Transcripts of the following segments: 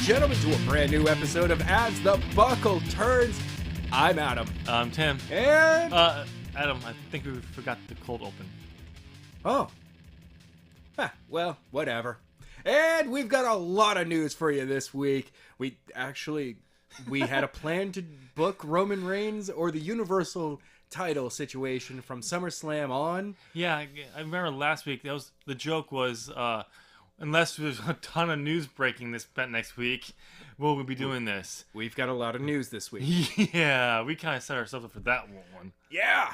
gentlemen, to a brand new episode of As the Buckle Turns. I'm Adam. I'm Tim. And... Adam, I think we forgot the cold open. Oh. Well, whatever. And we've got a lot of news for you this week. We had a plan to book Roman Reigns or the Universal title situation from SummerSlam on. Yeah, I remember last week, the joke was... unless there's a ton of news breaking this next week, we'll be doing this. We've got a lot of news this week. Yeah, we kind of set ourselves up for that one. Yeah.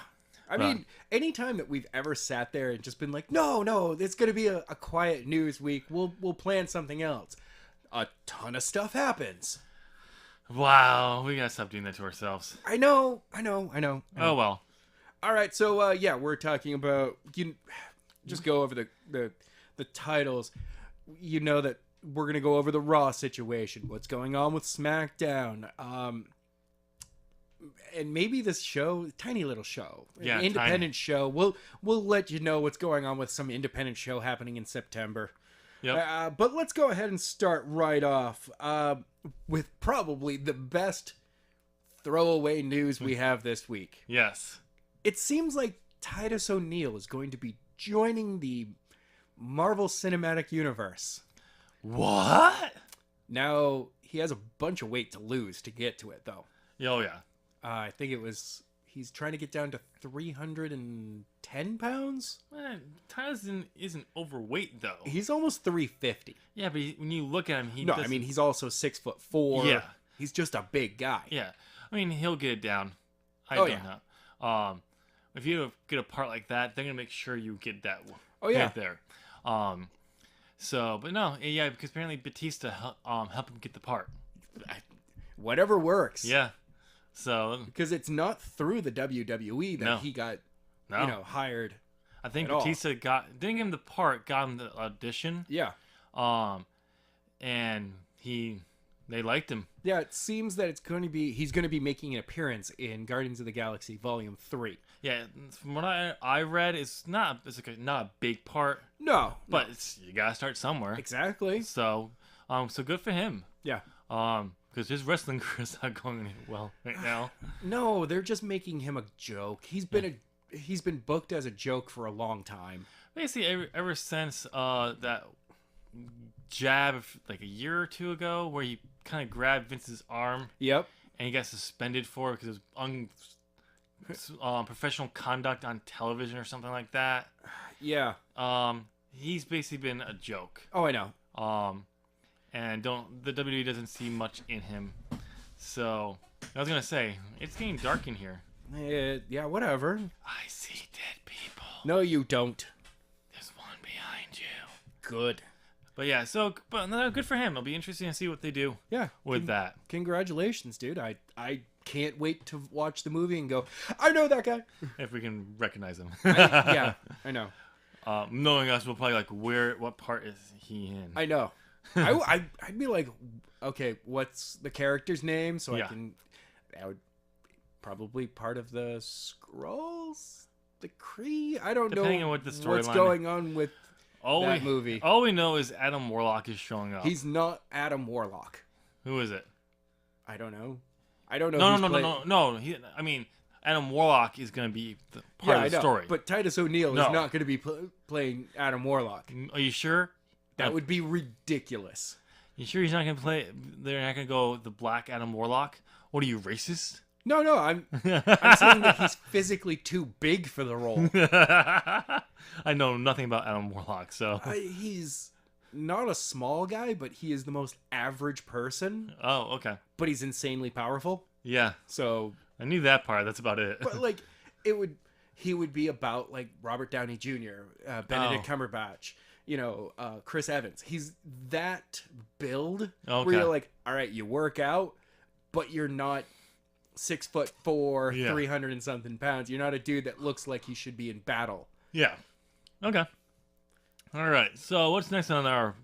I mean, anytime that we've ever sat there and just been like, no, it's going to be a quiet news week. We'll plan something else. A ton of stuff happens. Wow, we got to stop doing that to ourselves. I know. Oh, well. All right, so, we're talking about... Just go over the titles. You know that we're going to go over the Raw situation, what's going on with Smackdown, and maybe this show, tiny little show, independent show. We'll let you know what's going on with some independent show happening in September. Yep. But let's go ahead and start right off with probably the best throwaway news we have this week. Yes. It seems like Titus ONeil is going to be joining the Marvel Cinematic Universe. What? Now, he has a bunch of weight to lose to get to it, though. Oh, yeah. I think he's trying to get down to 310 pounds? Titus isn't overweight, though. He's almost 350. Yeah, but when you look at him, he's also 6'4". Yeah. He's just a big guy. Yeah. I mean, he'll get it down. I don't know. If you get a part like that, they're going to make sure you get that right there. But no, yeah, because apparently Batista helped him get the part. Whatever works. Yeah. So because it's not through the WWE that he got hired. I think Batista didn't give him the part, got him the audition. Yeah. And they liked him. Yeah, it seems that he's going to be making an appearance in Guardians of the Galaxy Volume 3. Yeah, from what I read, it's not a big part. No, but you gotta start somewhere. Exactly. So good for him. Yeah. Because his wrestling career is not going well right now. No, they're just making him a joke. He's been booked as a joke for a long time. Basically, ever since that jab like a year or two ago, where he kind of grabbed Vince's arm. Yep. And he got suspended for it because it was professional conduct on television or something like that. Yeah. He's basically been a joke. Oh, I know. And the WWE doesn't see much in him. So I was gonna say it's getting dark in here. Yeah, whatever. I see dead people. No, you don't. There's one behind you. Good. But yeah, but no, good for him. It'll be interesting to see what they do. Yeah. With that. Congratulations, dude. I can't wait to watch the movie and go, I know that guy. If we can recognize him. I know. Knowing us, we'll probably what part is he in? I know. I'd be like, okay, what's the character's name? So that would probably part of the Skrulls, the Kree. I don't Depending know on what the what's going on with that movie. All we know is Adam Warlock is showing up. He's not Adam Warlock. Who is it? I don't know. No. I mean, Adam Warlock is going to be part of the story. But Titus ONeil is not going to be playing Adam Warlock. Are you sure? That would be ridiculous. You sure he's not going to play? They're not going to go the Black Adam Warlock? What are you, racist? No. I'm saying that he's physically too big for the role. I know nothing about Adam Warlock, so he's not a small guy, but he is the most average person. Oh, okay. But he's insanely powerful. Yeah. So I knew that part. That's about it. But he would be about like Robert Downey Jr., Benedict Cumberbatch, Chris Evans. He's that build where you're like, all right, you work out, but you're not 6'4", 300 and something pounds. You're not a dude that looks like he should be in battle. Yeah. Okay. All right. So what's next on our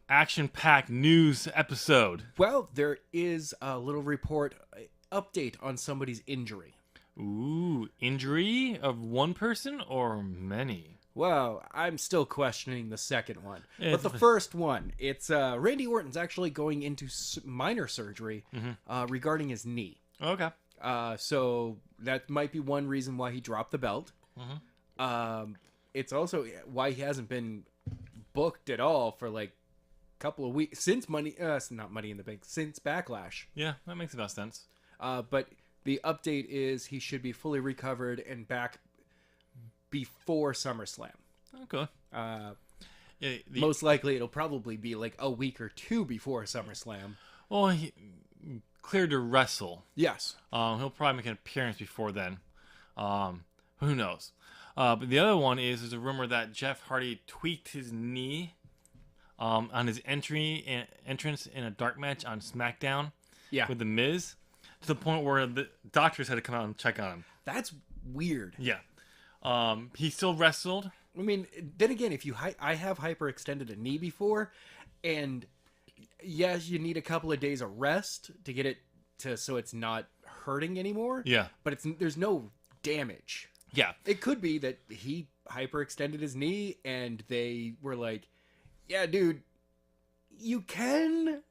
action-packed news episode? Well, there is a little update on somebody's injury. Ooh, injury of one person or many? Well, I'm still questioning the second one. But the first one, it's Randy Orton's actually going into minor surgery regarding his knee. Okay. So that might be one reason why he dropped the belt. It's also why he hasn't been booked at all for like a couple of weeks since not Money in the Bank, since Backlash. Yeah, that makes about sense. But the update is he should be fully recovered and back before SummerSlam. Okay. Most likely it'll probably be like a week or two before SummerSlam. Well, he cleared to wrestle. Yes. He'll probably make an appearance before then. Who knows? But the other one is there's a rumor that Jeff Hardy tweaked his knee on his entrance in a dark match on Smackdown with The Miz to the point where the doctors had to come out and check on him. That's weird. Yeah. He still wrestled. I mean, then again, if I have hyperextended a knee before, and yes, you need a couple of days of rest to get it so it's not hurting anymore. Yeah. But there's no damage. Yeah. It could be that he hyperextended his knee and they were like, yeah, dude, you can,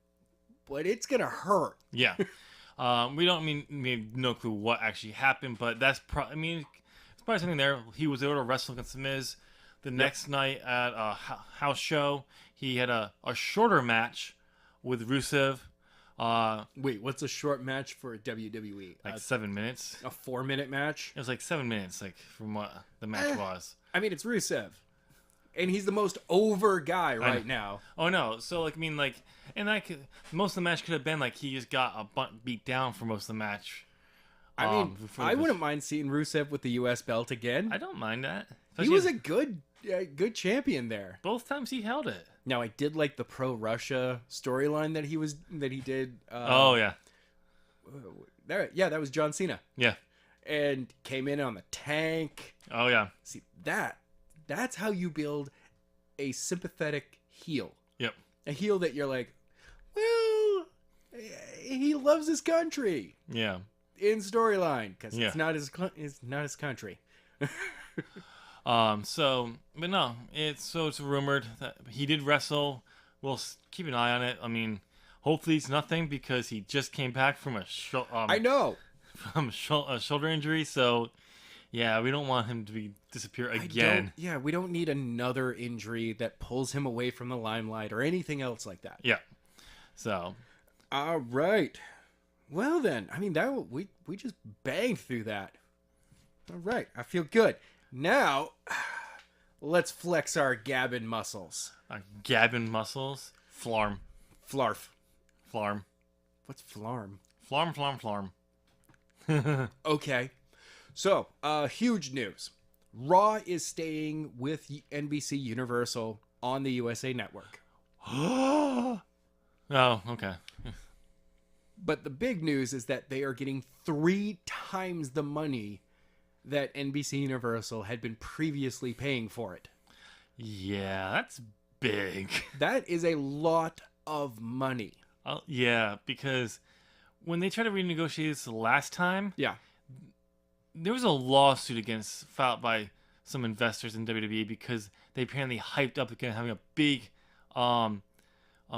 but it's going to hurt. Yeah. We have no clue what actually happened, but that's it's probably something there. He was able to wrestle against The Miz. The next night at a house show, he had a shorter match with Rusev. Wait, what's a short match for WWE? Like 7 minutes. A 4-minute match? It was like 7 minutes, like from what the match was. I mean, it's Rusev, and he's the most over guy right now. Oh no! So most of the match could have been like he just got beat down for most of the match. I mean, I wouldn't mind seeing Rusev with the U.S. belt again. I don't mind that. He was a good champion there. Both times he held it. Now I did like the pro Russia storyline that he did. Oh yeah. That was John Cena. Yeah. And came in on the tank. Oh yeah. See that's how you build a sympathetic heel. Yep. A heel that you're like, well, he loves his country. Yeah. In storyline, because it's not his country. It's rumored that he did wrestle. We'll keep an eye on it. I mean, hopefully it's nothing because he just came back from a shoulder injury. So, yeah, we don't want him to disappear again. We don't need another injury that pulls him away from the limelight or anything else like that. Yeah. So, all right. Well then, I mean we just banged through that. All right, I feel good. Now, let's flex our gabbin muscles. Gabbin muscles? Flarm. Flarf. Flarm. What's flarm? Flarm. Okay. So, huge news. Raw is staying with NBC Universal on the USA Network. Oh, okay. But the big news is that they are getting 3 times the money that NBC Universal had been previously paying for it. Yeah, that's big. That is a lot of money. Yeah, because when they tried to renegotiate this the last time, there was a lawsuit filed by some investors in WWE because they apparently hyped up again having a big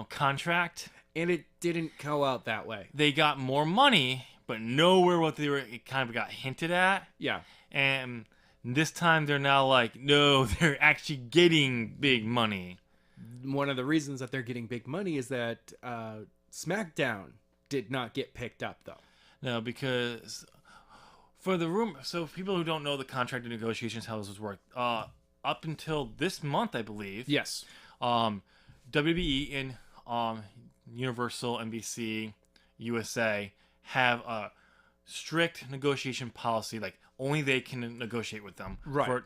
contract. And it didn't go out that way. They got more money, but nowhere what it kind of got hinted at. Yeah. And this time they're now like, no, they're actually getting big money. One of the reasons that they're getting big money is that Smackdown did not get picked up, though. No, because for the rumor, so people who don't know the contract negotiations, how this work, up until this month, I believe. Yes. WWE and Universal, NBC, USA have a strict negotiation policy, like only they can negotiate with them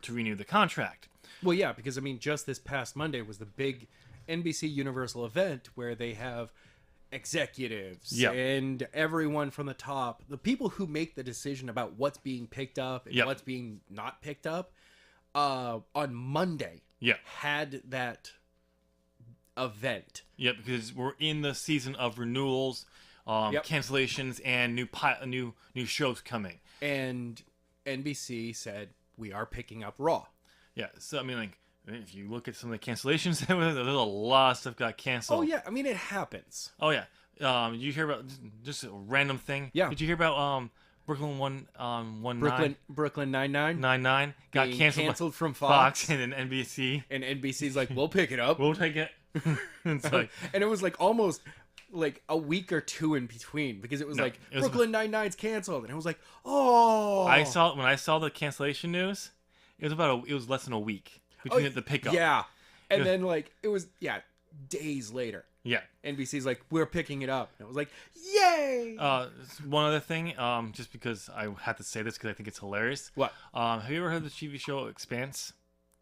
to renew the contract. Well, yeah, because I mean, just this past Monday was the big NBC Universal event where they have executives and everyone from the top, the people who make the decision about what's being picked up and what's being not picked up, on Monday had that event. Yeah, because we're in the season of renewals, cancellations, and new shows coming. And NBC said, we are picking up Raw. Yeah. So I mean, like, if you look at some of the cancellations, there's a lot of stuff got canceled. Oh yeah, I mean it happens. Oh yeah. Did you hear about just a random thing? Yeah. Did you hear about Brooklyn Brooklyn Nine-Nine 99 got canceled from Fox and then NBC. And NBC's like, we'll pick it up. We'll take it. It's like, and it was like almost like a week or two in between because it was Brooklyn Nine-Nine's canceled, and it was like, oh. When I saw the cancellation news, it was less than a week between the pickup. Yeah, and then it was days later. Yeah. NBC's like, we're picking it up. And it was like, yay! One other thing, just because I had to say this because I think it's hilarious. What? Have you ever heard of the TV show Expanse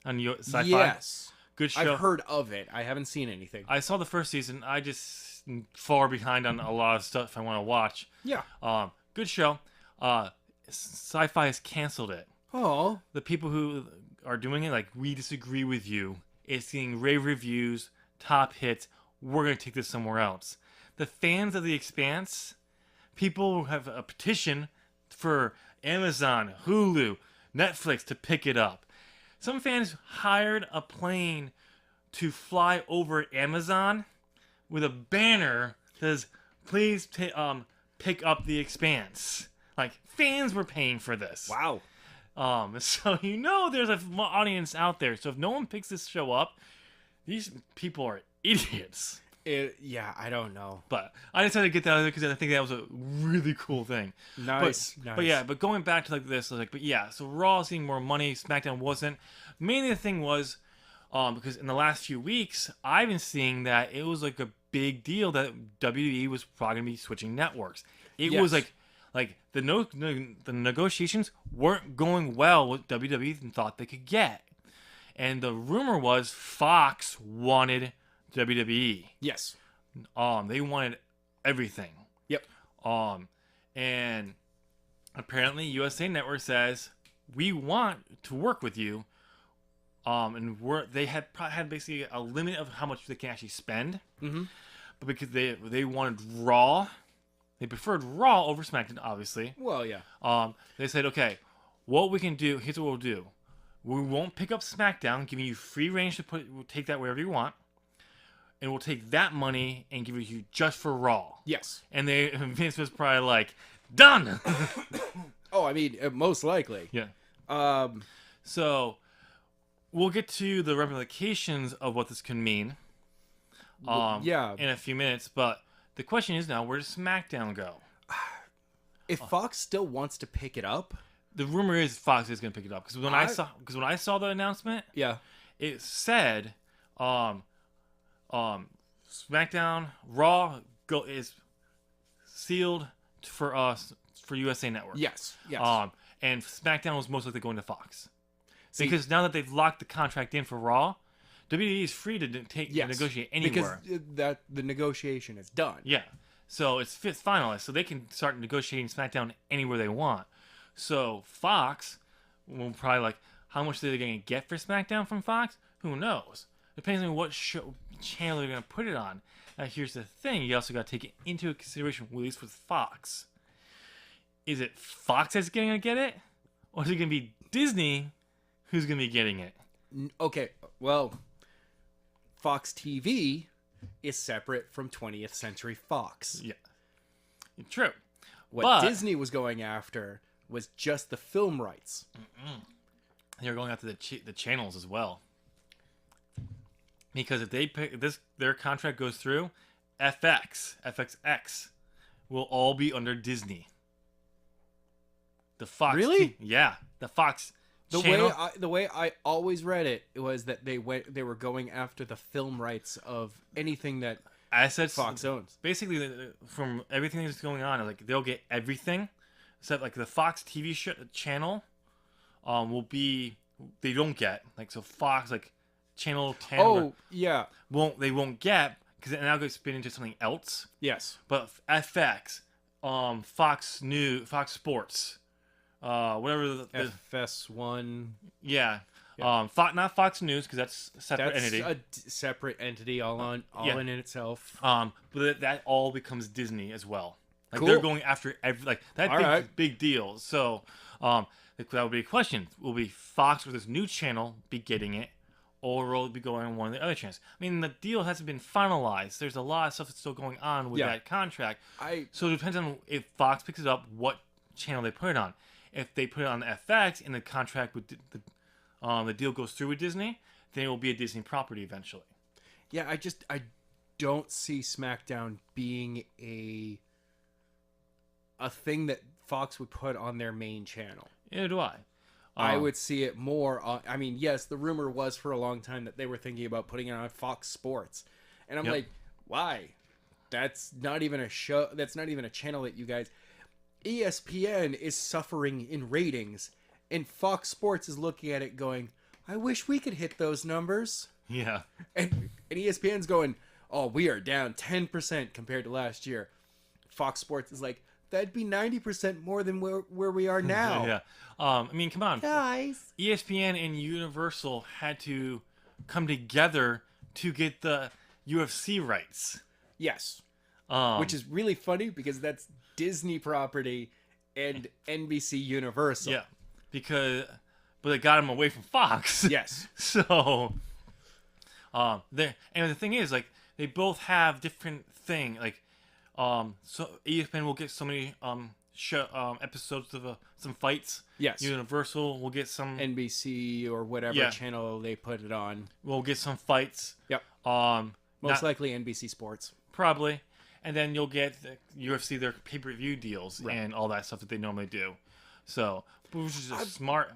on Sci-Fi? Yes. Good show. I've heard of it. I haven't seen anything. I saw the first season. I just far behind on a lot of stuff I want to watch. Yeah. Good show. Sci-Fi has canceled it. Oh. The people who are doing it, like, we disagree with you. It's getting rave reviews, top hits. We're going to take this somewhere else. The fans of The Expanse, people have a petition for Amazon, Hulu, Netflix to pick it up. Some fans hired a plane to fly over Amazon with a banner that says, please pick up The Expanse. Like, fans were paying for this. Wow. So there's an audience out there. So if no one picks this show up, these people are idiots. I don't know. But I just had to get that out of there because I think that was a really cool thing. Nice. But going back to this, so Raw is seeing more money, SmackDown wasn't. Mainly the thing was, because in the last few weeks, I've been seeing that it was like a big deal that WWE was probably going to be switching networks. It was like the negotiations weren't going well with WWE thought they could get. And the rumor was Fox wanted WWE. Yes. They wanted everything. Yep. And apparently USA Network says we want to work with you. And they had basically a limit of how much they can actually spend. Mm-hmm. But because they wanted Raw, they preferred Raw over SmackDown, obviously. Well, yeah. They said, okay, what we can do, here's what we'll do. We won't pick up SmackDown, giving you free range to we'll take that wherever you want. And we'll take that money and give it to you just for Raw. Yes. And Vince was probably like, done! Oh, I mean, most likely. Yeah. So, we'll get to the ramifications of what this can mean. In a few minutes, but the question is now, where does SmackDown go? If Fox still wants to pick it up, the rumor is Fox is going to pick it up because when I saw the announcement, it said, SmackDown Raw is sealed for us for USA Network. Yes. And SmackDown was most likely going to Fox because now that they've locked the contract in for Raw, WWE is free to negotiate anywhere because the negotiation is done. Yeah, so it's finalized, so they can start negotiating SmackDown anywhere they want. So Fox will probably how much are they going to get for SmackDown from Fox? Who knows? Depends on what channel they're going to put it on. Now here's the thing: you also got to take it into consideration, at least with Fox. Is it Fox that's going to get it, or is it going to be Disney who's going to be getting it? Okay, well, Fox TV is separate from 20th Century Fox. Yeah, true. What Disney was going after was just the film rights. They're going after the channels as well. Because if they pick their contract goes through, FXX will all be under Disney. The Fox. Really? Yeah, the Fox. The way I always read it was that they were going after the film rights of anything that Fox owns. Basically, from everything that's going on, they'll get everything, except the Fox TV channel, will be they don't get so Fox channel 10. Oh yeah. They won't get because it now goes spin into something else. Yes. But FX, Fox News, Fox Sports. Whatever the FS1. Yeah. Not Fox News because that's a separate entity. That's a separate entity all in itself. But that all becomes Disney as well. Like cool. they're going after that big deal. So that would be a question. Will be Fox with this new channel be getting it, or will it be going on one of the other channels? I mean, the deal hasn't been finalized. There's a lot of stuff that's still going on with that contract. So it depends on if Fox picks it up, what channel they put it on. If they put it on FX and the contract with the deal goes through with Disney, then it will be a Disney property eventually. Yeah, I don't see SmackDown being a thing that Fox would put on their main channel. Yeah, do I. I would see it more on, I mean, yes, the rumor was for a long time that they were thinking about putting it on Fox Sports. And I'm like, why? That's not even a show. That's not even a channel that you guys... ESPN is suffering in ratings, and Fox Sports is looking at it going, I wish we could hit those numbers. Yeah. And ESPN's going, oh, we are down 10% compared to last year. Fox Sports is like, that'd be 90% more than where we are now. Yeah. I mean, come on. Guys. ESPN and Universal had to come together to get the UFC rights. Yes. Which is really funny because that's Disney property and NBC Universal. Yeah. But they got them away from Fox. Yes. So, and the thing is, like, they both have different thing. Like, so ESPN will get so many episodes of some fights. Yes. Universal will get some NBC or whatever channel they put it on. We'll get some fights. Yep. Most likely NBC Sports. Probably. And then you'll get the UFC, their pay-per-view deals and all that stuff that they normally do. So, which is a smart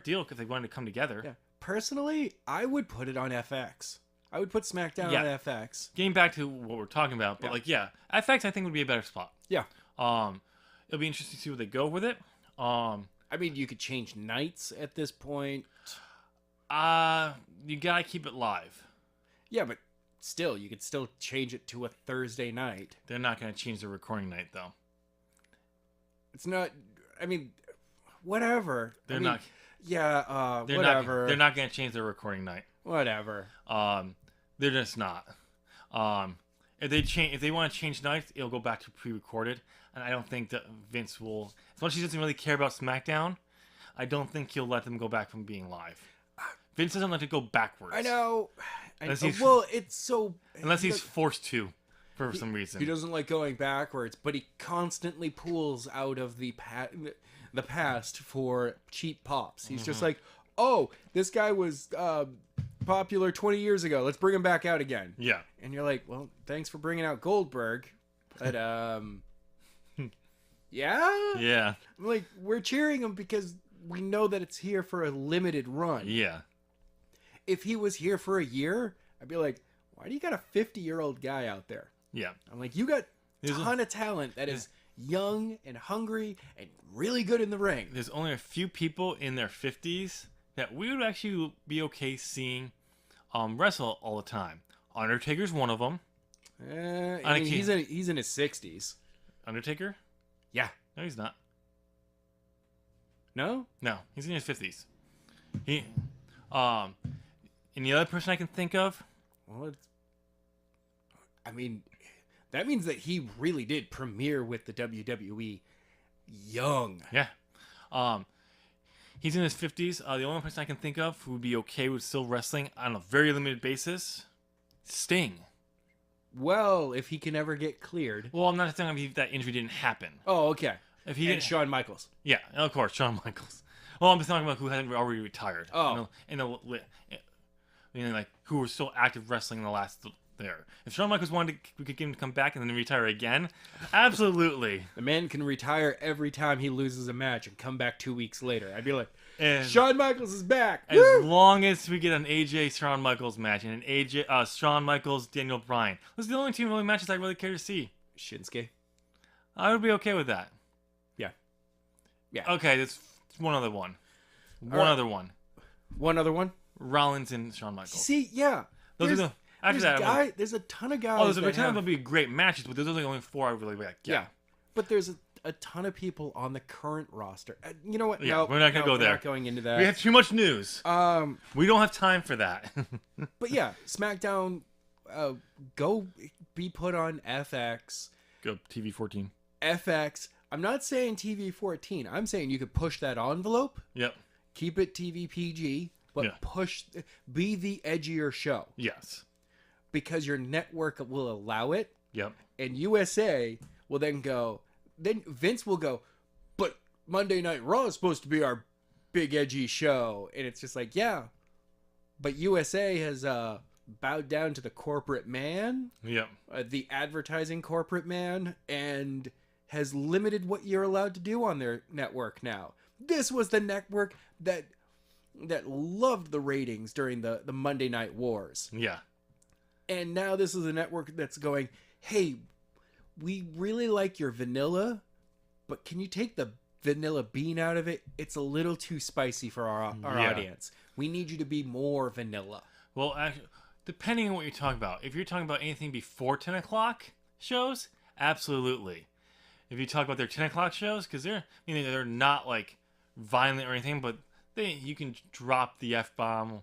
deal because they wanted to come together. Yeah. Personally, I would put it on FX. I would put SmackDown on FX. Getting back to what we're talking about, but FX I think would be a better spot. Yeah. It'll be interesting to see where they go with it. I mean, you could change nights at this point. You gotta keep it live. Yeah, but still, you could still change it to a Thursday night. They're not gonna change the recording night though. It's not. I mean, whatever. They're not. Yeah. Whatever. They're not gonna change their recording night. Whatever. They're just not. If they want to change nights, it'll go back to pre-recorded, and I don't think that Vince will. As much as he doesn't really care about SmackDown, I don't think he'll let them go back from being live. Vince doesn't let it go backwards. I know. It's so. Unless he's forced to, for some reason. He doesn't like going backwards, but he constantly pulls out of the past for cheap pops. He's just like, oh, this guy was popular 20 years ago. Let's bring him back out again. Yeah. And you're like, well, thanks for bringing out Goldberg, but yeah. Yeah. Like, we're cheering him because we know that it's here for a limited run. Yeah. If he was here for a year, I'd be like, why do you got a 50-year-old guy out there? Yeah. I'm like, you got a ton of talent that is young and hungry and really good in the ring. There's only a few people in their 50s that we would actually be okay seeing wrestle all the time. Undertaker's one of them. I mean, he's in his 60s. Undertaker? Yeah. No, he's not. No? No, he's in his 50s. And the other person I can think of? Well, I mean, that means that he really did premiere with the WWE young. Yeah. He's in his 50s. The only person I can think of who would be okay with still wrestling on a very limited basis, Sting. Well, if he can ever get cleared. Well, I'm not saying if that injury didn't happen. Oh, okay. If he didn't, Shawn Michaels. Yeah, of course, Shawn Michaels. Well, I'm just talking about who hadn't already retired. Oh. Like who were still active wrestling in the last there. If Shawn Michaels wanted, we could get him to come back and then retire again. Absolutely. The man can retire every time he loses a match and come back 2 weeks later. I'd be like, and Shawn Michaels is back. As Woo! long as we get an AJ Shawn Michaels match and an Shawn Michaels Daniel Bryan. Those are the only two really matches I really care to see. Shinsuke. I would be okay with that. Yeah. Yeah. Okay, that's one other one. One other one. One other one? Rollins and Shawn Michaels. See, yeah. Those are the after that. There's a ton of guys. Oh, there's a ton of be great matches, but those are the only four I really like. Yeah. But there's a ton of people on the current roster. You know what? Yeah, we're not gonna go there. We're not going into that. We have too much news. We don't have time for that. But yeah, SmackDown, go be put on FX. Go TV 14. FX. I'm not saying TV 14. I'm saying you could push that envelope. Yep. Keep it TV PG, but be the edgier show. Yes. Because your network will allow it. Yep. And USA will then Vince will go, but Monday Night Raw is supposed to be our big edgy show. And it's just like, yeah, but USA has bowed down to the corporate man. Yep. The advertising corporate man, and has limited what you're allowed to do on their network now. This was the network that loved the ratings during the Monday Night Wars. Yeah. And now this is a network that's going, hey, we really like your vanilla, but can you take the vanilla bean out of it? It's a little too spicy for our audience. We need you to be more vanilla. Well, actually, depending on what you're talking about. If you're talking about anything before 10 o'clock shows, absolutely. If you talk about their 10 o'clock shows, because they're not like violent or anything, but you can drop the F-bomb.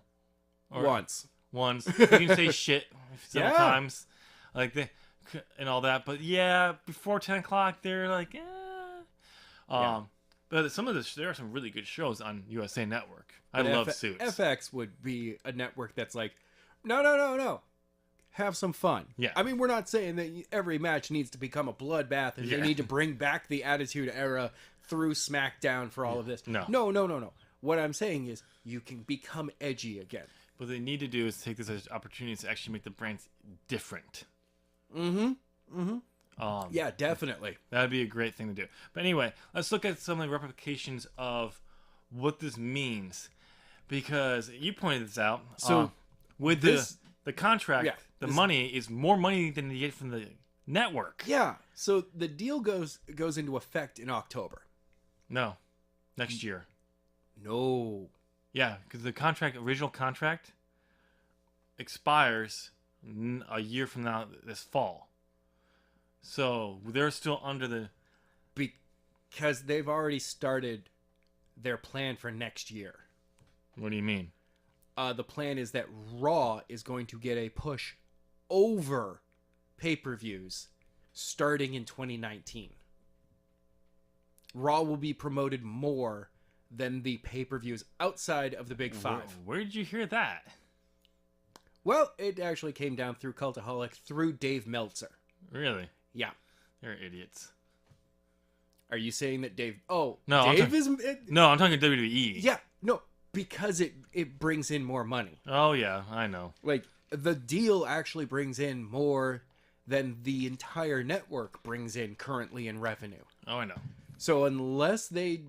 Once. You can say shit several times. And all that. But yeah, before 10 o'clock, they're like, But there are some really good shows on USA Network. I love Suits. FX would be a network that's like, no. Have some fun. Yeah. I mean, we're not saying that every match needs to become a bloodbath and they need to bring back the Attitude Era through SmackDown for all of this. No. What I'm saying is you can become edgy again. What they need to do is take this as opportunities to actually make the brands different. Yeah, definitely. That'd be a great thing to do. But anyway, let's look at some of the replications of what this means. Because you pointed this out. So with the contract, the money is more money than you get from the network. Yeah. So the deal goes into effect in October. No. Next year. No. Yeah, because the original contract expires a year from now this fall. So they're still under the... Because they've already started their plan for next year. What do you mean? The plan is that Raw is going to get a push over pay-per-views starting in 2019. Raw will be promoted more than the pay-per-views outside of the Big Five. Where did you hear that? Well, it actually came down through Cultaholic through Dave Meltzer. Really? Yeah. They're idiots. Are you saying that Dave... Oh, no, Dave is... No, I'm talking WWE. Yeah, no, because it brings in more money. Oh, yeah, I know. Like, the deal actually brings in more than the entire network brings in currently in revenue. Oh, I know. So unless they...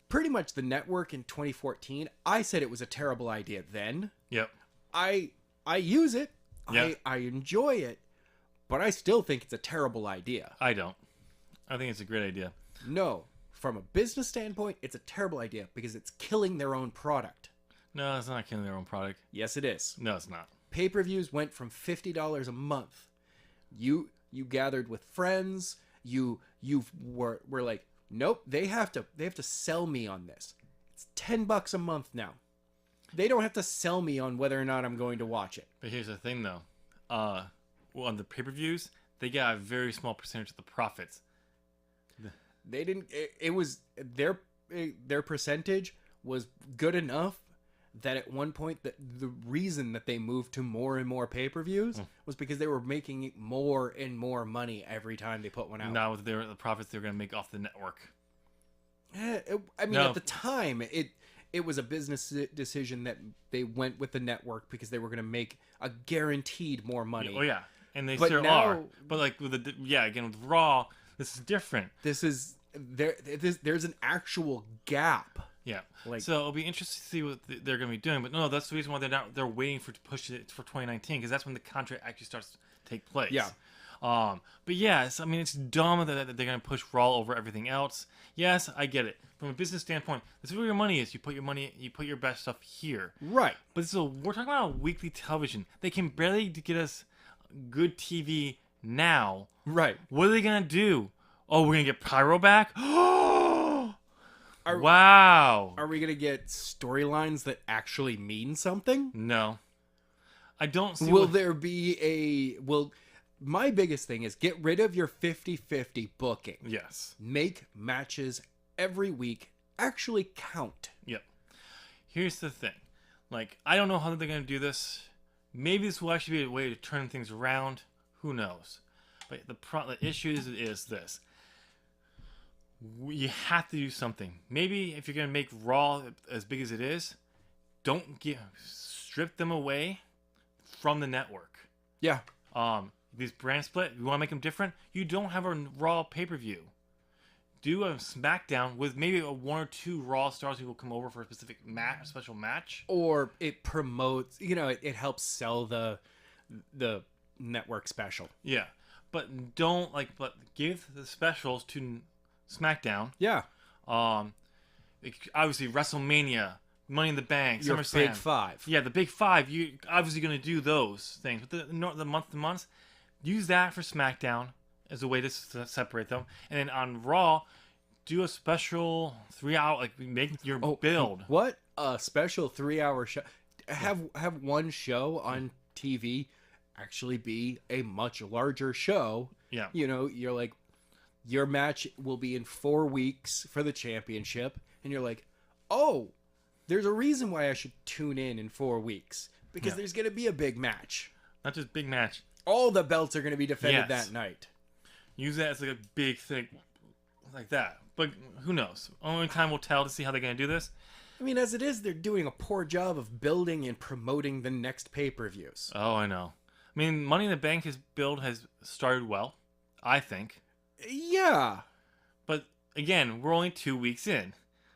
Pretty much the network in 2014, I said it was a terrible idea then. Yep. I use it. Yep. I enjoy it. But I still think it's a terrible idea. I don't. I think it's a great idea. No. From a business standpoint, it's a terrible idea because it's killing their own product. No, it's not killing their own product. Yes, it is. No, it's not. Pay-per-views went from $50 a month. You gathered with friends. You were like, nope, they have to sell me on this. It's $10 a month now. They don't have to sell me on whether or not I'm going to watch it. But here's the thing, though. On the pay-per-views, they got a very small percentage of the profits. They didn't. It was their percentage was good enough that at one point the reason that they moved to more and more pay-per-views was because they were making more and more money every time they put one out. Not with the profits they were going to make off the network. At the time, it was a business decision that they went with the network because they were going to make a guaranteed more money. Oh yeah, and they still are. But like with again with Raw, this is different. There's an actual gap. Yeah. So it'll be interesting to see what they're going to be doing. But no, that's the reason why they're waiting to push it for 2019 because that's when the contract actually starts to take place. Yeah. But yes, I mean it's dumb that they're going to push Raw over everything else. Yes, I get it. From a business standpoint, this is where your money is. You put your best stuff here. Right. But we're talking about weekly television. They can barely get us good TV now. Right. What are they going to do? Oh, we're going to get Pyro back? Wow. Are we going to get storylines that actually mean something? No. I don't see... Will there be my biggest thing is get rid of your 50-50 booking. Yes. Make matches every week actually count. Yep. Here's the thing. Like, I don't know how they're going to do this. Maybe this will actually be a way to turn things around. Who knows? But the issue is this. You have to do something. Maybe if you're going to make Raw as big as it is, don't strip them away from the network. Yeah. These brand split, you want to make them different? You don't have a Raw pay-per-view. Do a Smackdown with maybe one or two Raw stars who will come over for a specific special match. Or it promotes, it helps sell the network special. Yeah. But but give the specials to SmackDown. Yeah. Obviously WrestleMania, Money in the Bank, Your SummerSlam. Big Five. Yeah, the Big Five. You obviously going to do those things. But the month-to-months, use that for SmackDown as a way to separate them. And then on Raw, do a special 3-hour, make your build. What? A special 3-hour show? Have one show on TV actually be a much larger show. Yeah. You're like, your match will be in 4 weeks for the championship. And you're like, oh, there's a reason why I should tune in 4 weeks. Because there's going to be a big match. Not just big match. All the belts are going to be defended that night. Use that as a big thing like that. But who knows? Only time will tell to see how they're going to do this. I mean, as it is, they're doing a poor job of building and promoting the next pay-per-views. Oh, I know. I mean, Money in the Bank build has started well, I think. Yeah. But again, we're only 2 weeks in.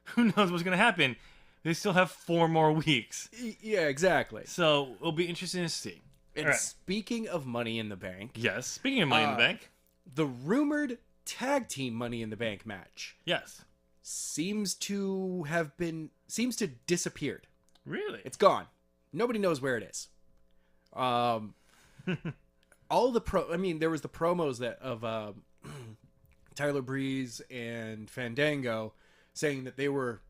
Who knows what's going to happen? They still have 4 more weeks. Yeah, exactly. So it'll be interesting to see. And speaking of Money in the Bank. Yes, speaking of Money in the Bank. The rumored tag team Money in the Bank match. Yes. Seems to disappeared. Really? It's gone. Nobody knows where it is. All the there was the promos of Tyler Breeze and Fandango saying that they were,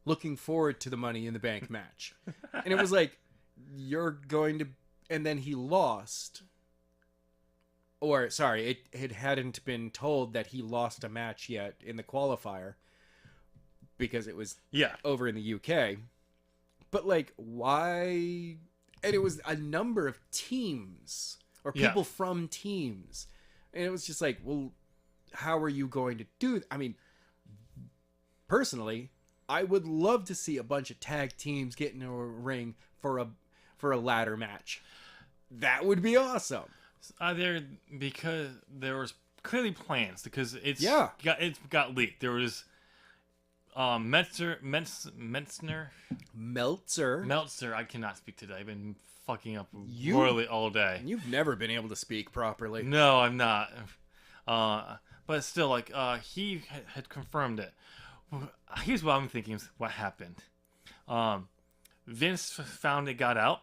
looking forward to the Money in the Bank match. And it was like, you're going to, and then he lost. Or, sorry, it hadn't been told that he lost a match yet in the qualifier because it was over in the UK. But, why? And it was a number of teams or people from teams. And it was just like, well, how are you going to do it? I mean, personally, I would love to see a bunch of tag teams get into a ring for a ladder match. That would be awesome. Because there was clearly plans because it got leaked. There was Meltzer. I cannot speak today. I've been fucking up royally all day. You've never been able to speak properly. No, I'm not. But still, he had confirmed it. Here's what I'm thinking is what happened. Vince found it got out,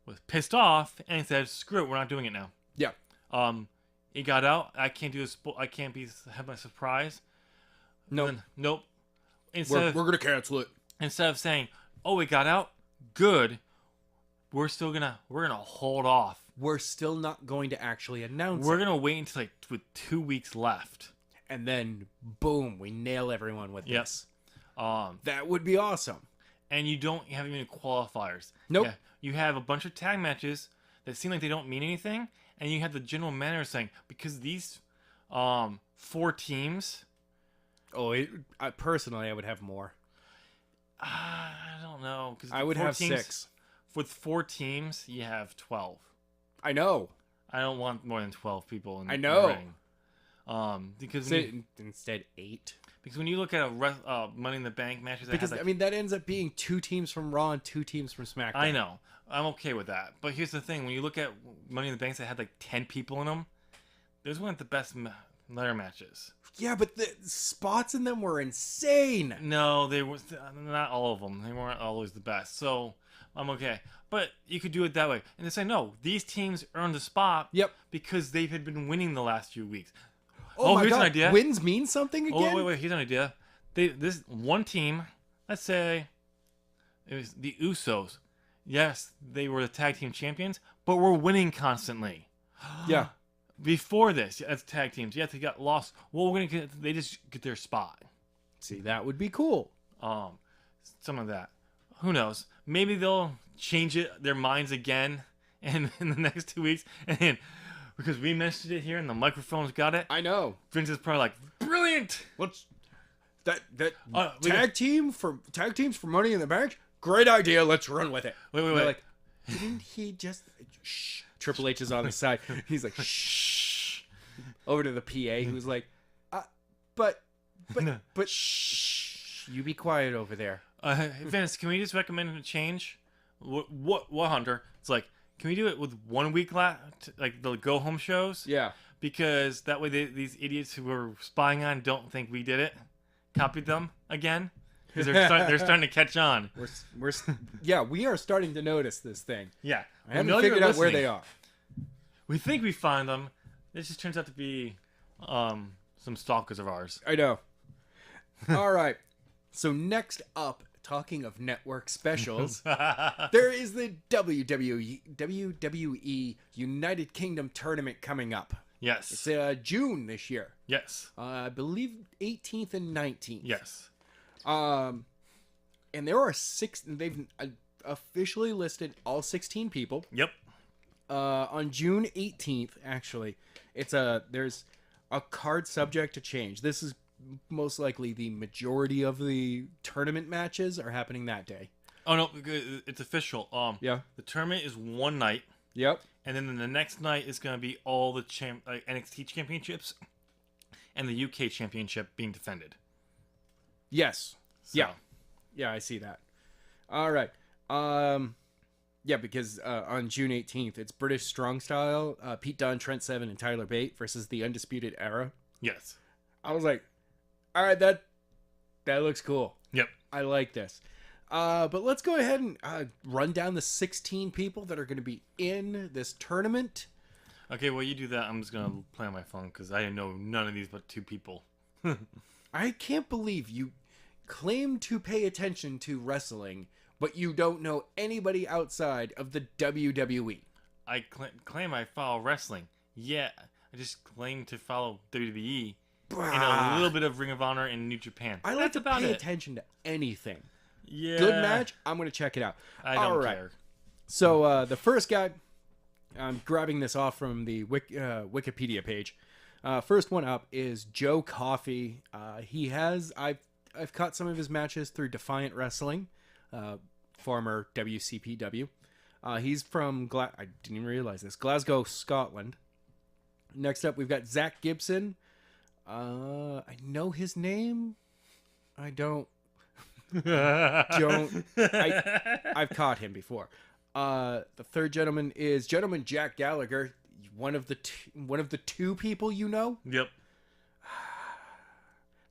was pissed off, and said, "Screw it, we're not doing it now." Yeah. It got out. I can't have my surprise. Nope. Nope. We're gonna cancel it. Instead of saying, "Oh, it got out, good," we're gonna hold off. We're still not going to actually announce it. We're gonna wait until with 2 weeks left. And then, boom, we nail everyone with this. That would be awesome. And you don't have even qualifiers. Nope. Yeah, you have a bunch of tag matches that seem like they don't mean anything. And you have the general manager saying, because these 4 teams... personally, I would have more. I don't know. I would have 6. With 4 teams, you have 12. I know. I don't want more than 12 people in the ring. Because instead 8. Because when you look at a Money in the Bank matches, that ends up being 2 teams from Raw and 2 teams from SmackDown. I know, I'm okay with that. But here's the thing: when you look at Money in the Banks that had 10 people in them, those weren't the best ladder matches. Yeah, but the spots in them were insane. No, they were not all of them. They weren't always the best. So I'm okay. But you could do it that way and they say, no, these teams earned the spot. Yep. Because they had been winning the last few weeks. Oh my here's God. An idea. Wins mean something again? Oh, wait. Here's an idea. This one team, let's say it was the Usos. Yes, they were the tag team champions, but we're winning constantly. Yeah. Before this, as tag teams, they got lost. Well, they just get their spot. See, that would be cool. Some of that. Who knows? Maybe they'll change their minds again in the next 2 weeks. And because we mentioned it here and the microphones got it. I know. Vince is probably like, brilliant. Let's tag teams for Money in the Bank. Great idea. Let's run with it. Wait. Like, didn't he just? Shh. Triple H is on the side. He's like, shh. Over to the PA, who's like, but shh. You be quiet over there. Vince, can we just recommend a change? What, Hunter? It's like, can we do it with 1 week like the go home shows? Yeah. Because that way these idiots who were spying on don't think we did it. Copied them again. Because they're starting to catch on. We are starting to notice this thing. Yeah. I haven't figured out where they are. We think we find them. This just turns out to be some stalkers of ours. I know. All right. So next up, talking of network specials, there is the WWE United Kingdom tournament coming up. Yes. It's June this year. Yes. I believe 18th and 19th. Yes. And there are they've officially listed all 16 people. Yep. On June 18th, actually, there's a card subject to change. This is most likely the majority of the tournament matches are happening that day. Oh no, it's official. Yeah. The tournament is one night. Yep. And then the next night is going to be all the NXT championships and the UK championship being defended. Yes. So. Yeah, I see that. All right. Yeah, because on June 18th, it's British Strong Style, Pete Dunne, Trent Seven, and Tyler Bate versus the Undisputed Era. Yes. I was like, all right, that looks cool. Yep. I like this. But let's go ahead and run down the 16 people that are going to be in this tournament. Okay, well, you do that. I'm just going to play on my phone because I know none of these but 2 people. I can't believe you claim to pay attention to wrestling, but you don't know anybody outside of the WWE. I claim I follow wrestling. Yeah, I just claim to follow WWE and a little bit of Ring of Honor and New Japan. I like to pay attention to anything. Yeah. Good match, I'm going to check it out. I don't care. So the first guy, I'm grabbing this off from the Wikipedia page. First one up is Joe Coffey. I've caught some of his matches through Defiant Wrestling, former WCPW. He's from I didn't even realize this, Glasgow, Scotland. Next up, we've got Zach Gibson. I know his name. I don't. I've caught him before. The third gentleman is Jack Gallagher, one of the two people you know. Yep.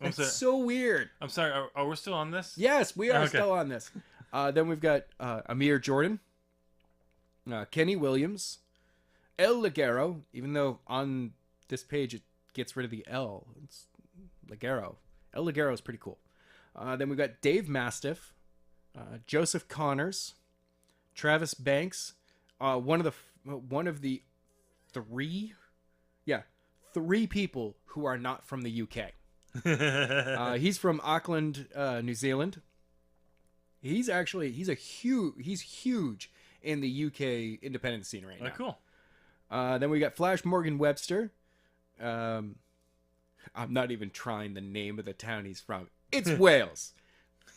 It's so weird. I'm sorry. Are we still on this? Yes, we are still on this. Then we've got Amir Jordan, Kenny Williams, El Ligero. Even though on this page it gets rid of the L, it's Ligero. El Ligero is pretty cool. Then we've got Dave Mastiff, Joseph Connors, Travis Banks, one of the three people who are not from the UK. He's from Auckland, New Zealand. He's huge in the UK independent scene right now. Cool. Then we got Flash Morgan Webster. I'm not even trying the name of the town he's from. It's Wales.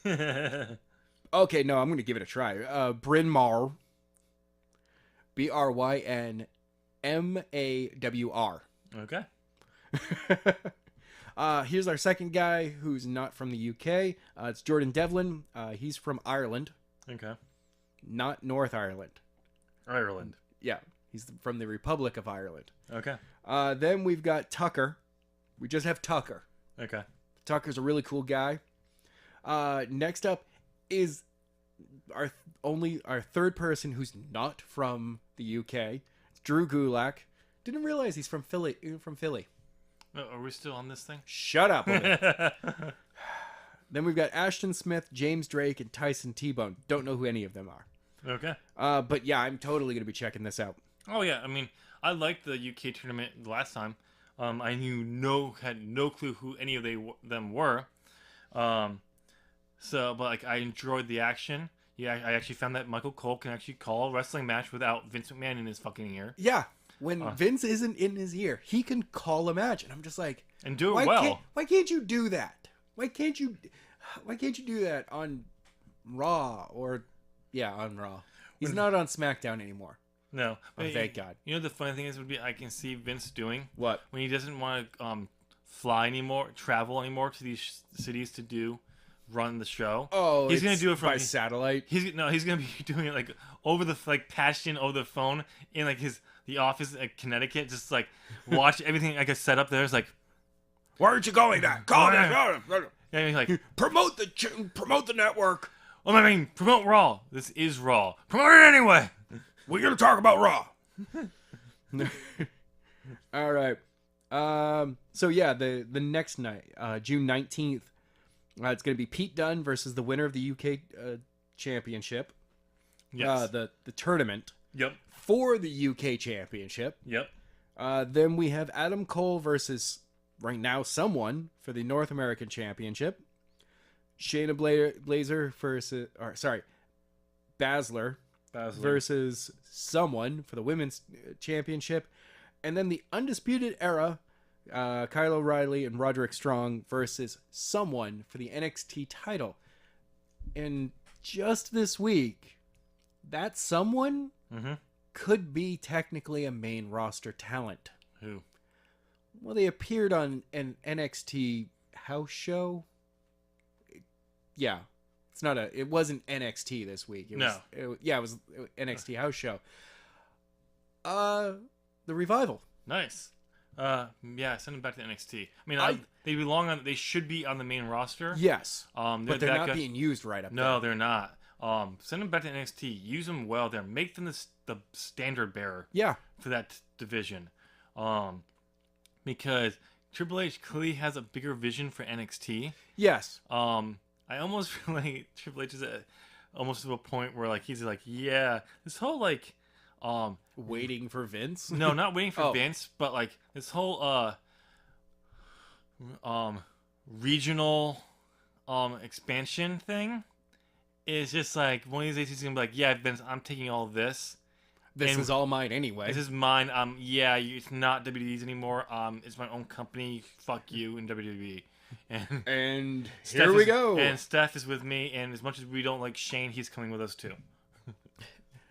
Okay, no, I'm going to give it a try. Bryn Mawr. BRYNMAWR. Okay. Here's our second guy who's not from the UK. It's Jordan Devlin. He's from Ireland. Okay. Not North Ireland. Ireland. Yeah, he's from the Republic of Ireland. Okay. Then we've got Tucker. We just have Tucker. Okay. Tucker's a really cool guy. Next up is our third person who's not from the UK. It's Drew Gulak. Didn't realize he's from Philly. Are we still on this thing? Shut up. Then we've got Ashton Smith, James Drake, and Tyson T-Bone. Don't know who any of them are. Okay. But yeah, I'm totally going to be checking this out. Oh, yeah. I mean, I liked the UK tournament the last time. I had no clue who any of them were. But like I enjoyed the action. Yeah, I actually found that Michael Cole can actually call a wrestling match without Vince McMahon in his fucking ear. Yeah, when Vince isn't in his ear, he can call a match, and I'm just like, and do it well. Why can't you do that? Why can't you do that on Raw on Raw? He's not on Smackdown anymore. No, thank God. You know the funny thing is, would be I can see Vince doing what when he doesn't want to travel anymore to these cities to run the show. Oh, he's gonna do it by satellite. He's gonna be doing it like over the patched in over the phone in like the office in Connecticut. Just like watch everything like I set up there. It's like, why aren't you going there? Call me. Yeah, he's like promote the network. Oh, I mean, promote Raw. This is Raw. Promote it anyway. We're gonna talk about Raw. All right. So yeah, the next night, June 19th, it's gonna be Pete Dunne versus the winner of the UK championship. Yes. The tournament. Yep. For the UK championship. Yep. Then we have Adam Cole versus right now someone for the North American championship. Shayna Baszler versus someone for the women's championship, and then the Undisputed Era, Kyle O'Reilly and Roderick Strong versus someone for the NXT title. And just this week, that someone could be technically a main roster talent. Who? Well, they appeared on an NXT house show. Yeah. It wasn't NXT this week. It was NXT house show. The Revival. Nice. Send them back to NXT. I mean, they should be on the main roster. Yes. But they're not being used right up there. No, they're not. Send them back to NXT. Use them well there. Make them the standard bearer. Yeah. For that division. Because Triple H clearly has a bigger vision for NXT. Yes. I almost feel like Triple H is almost to a point where he's like, yeah, this whole waiting for Vince. No, not waiting for Vince, but this whole regional expansion thing is just like one of these days he's gonna be like, yeah, Vince, I'm taking all of this. This is all mine anyway. This is mine. It's not WWE's anymore. It's my own company. Fuck you in WWE. And here we go. And Steph is with me, and as much as we don't like Shane, he's coming with us too.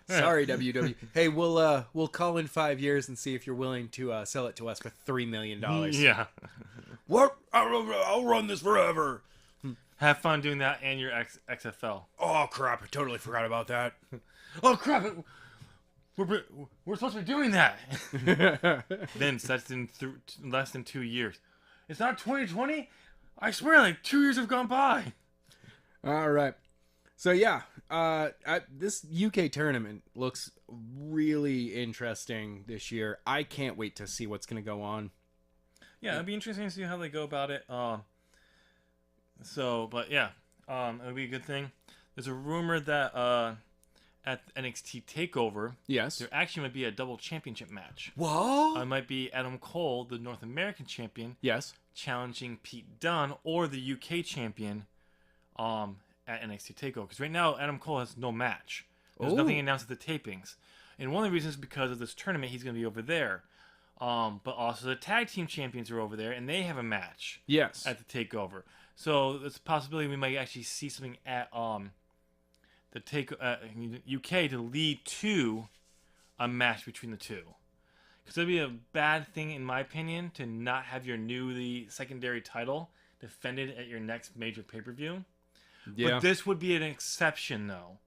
Sorry, WWE. Hey, we'll call in 5 years and see if you're willing to sell it to us for $3 million. Yeah. What? I'll run this forever. Have fun doing that and your XFL. Oh crap! I totally forgot about that. Oh crap! We're supposed to be doing that. Vince, that's in less than 2 years. It's not 2020. I swear, 2 years have gone by. All right. So yeah, this UK tournament looks really interesting this year. I can't wait to see what's going to go on. Yeah, it'll be interesting to see how they go about it. It'll be a good thing. There's a rumor that at NXT Takeover, yes, there actually might be a double championship match. What? It might be Adam Cole, the North American champion, yes, challenging Pete Dunne or the UK champion at NXT Takeover. Because right now, Adam Cole has no match. There's nothing announced at the tapings. And one of the reasons is because of this tournament, he's going to be over there. But also the tag team champions are over there, and they have a match. Yes. At the Takeover. So there's a possibility we might actually see something at the UK to lead to a match between the two. Because it'd be a bad thing, in my opinion, to not have your newly secondary title defended at your next major pay-per-view. Yeah. But this would be an exception, though,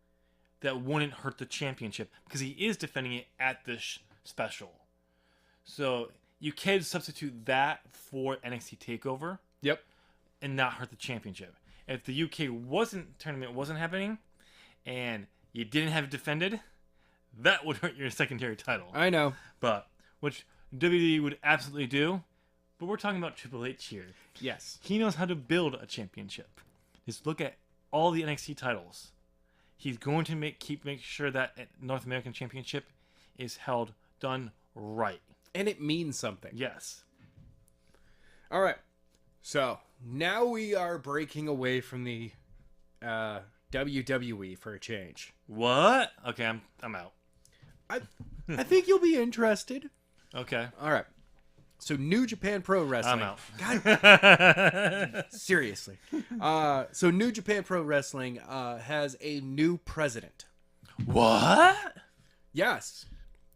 that wouldn't hurt the championship, because he is defending it at this special. So you can substitute that for NXT Takeover. Yep. And not hurt the championship. If the UK tournament wasn't happening, and you didn't have it defended, that would hurt your secondary title. I know. But, which WWE would absolutely do. But we're talking about Triple H here. Yes. He knows how to build a championship. Just look at all the NXT titles. He's going to make sure that North American Championship is done Right. And it means something. Yes. All right. So now we are breaking away from the WWE for a change. What? Okay, I'm out. I think you'll be interested. Okay. All right. So New Japan Pro Wrestling. I'm out. God. Seriously. So New Japan Pro Wrestling has a new president. What? Yes.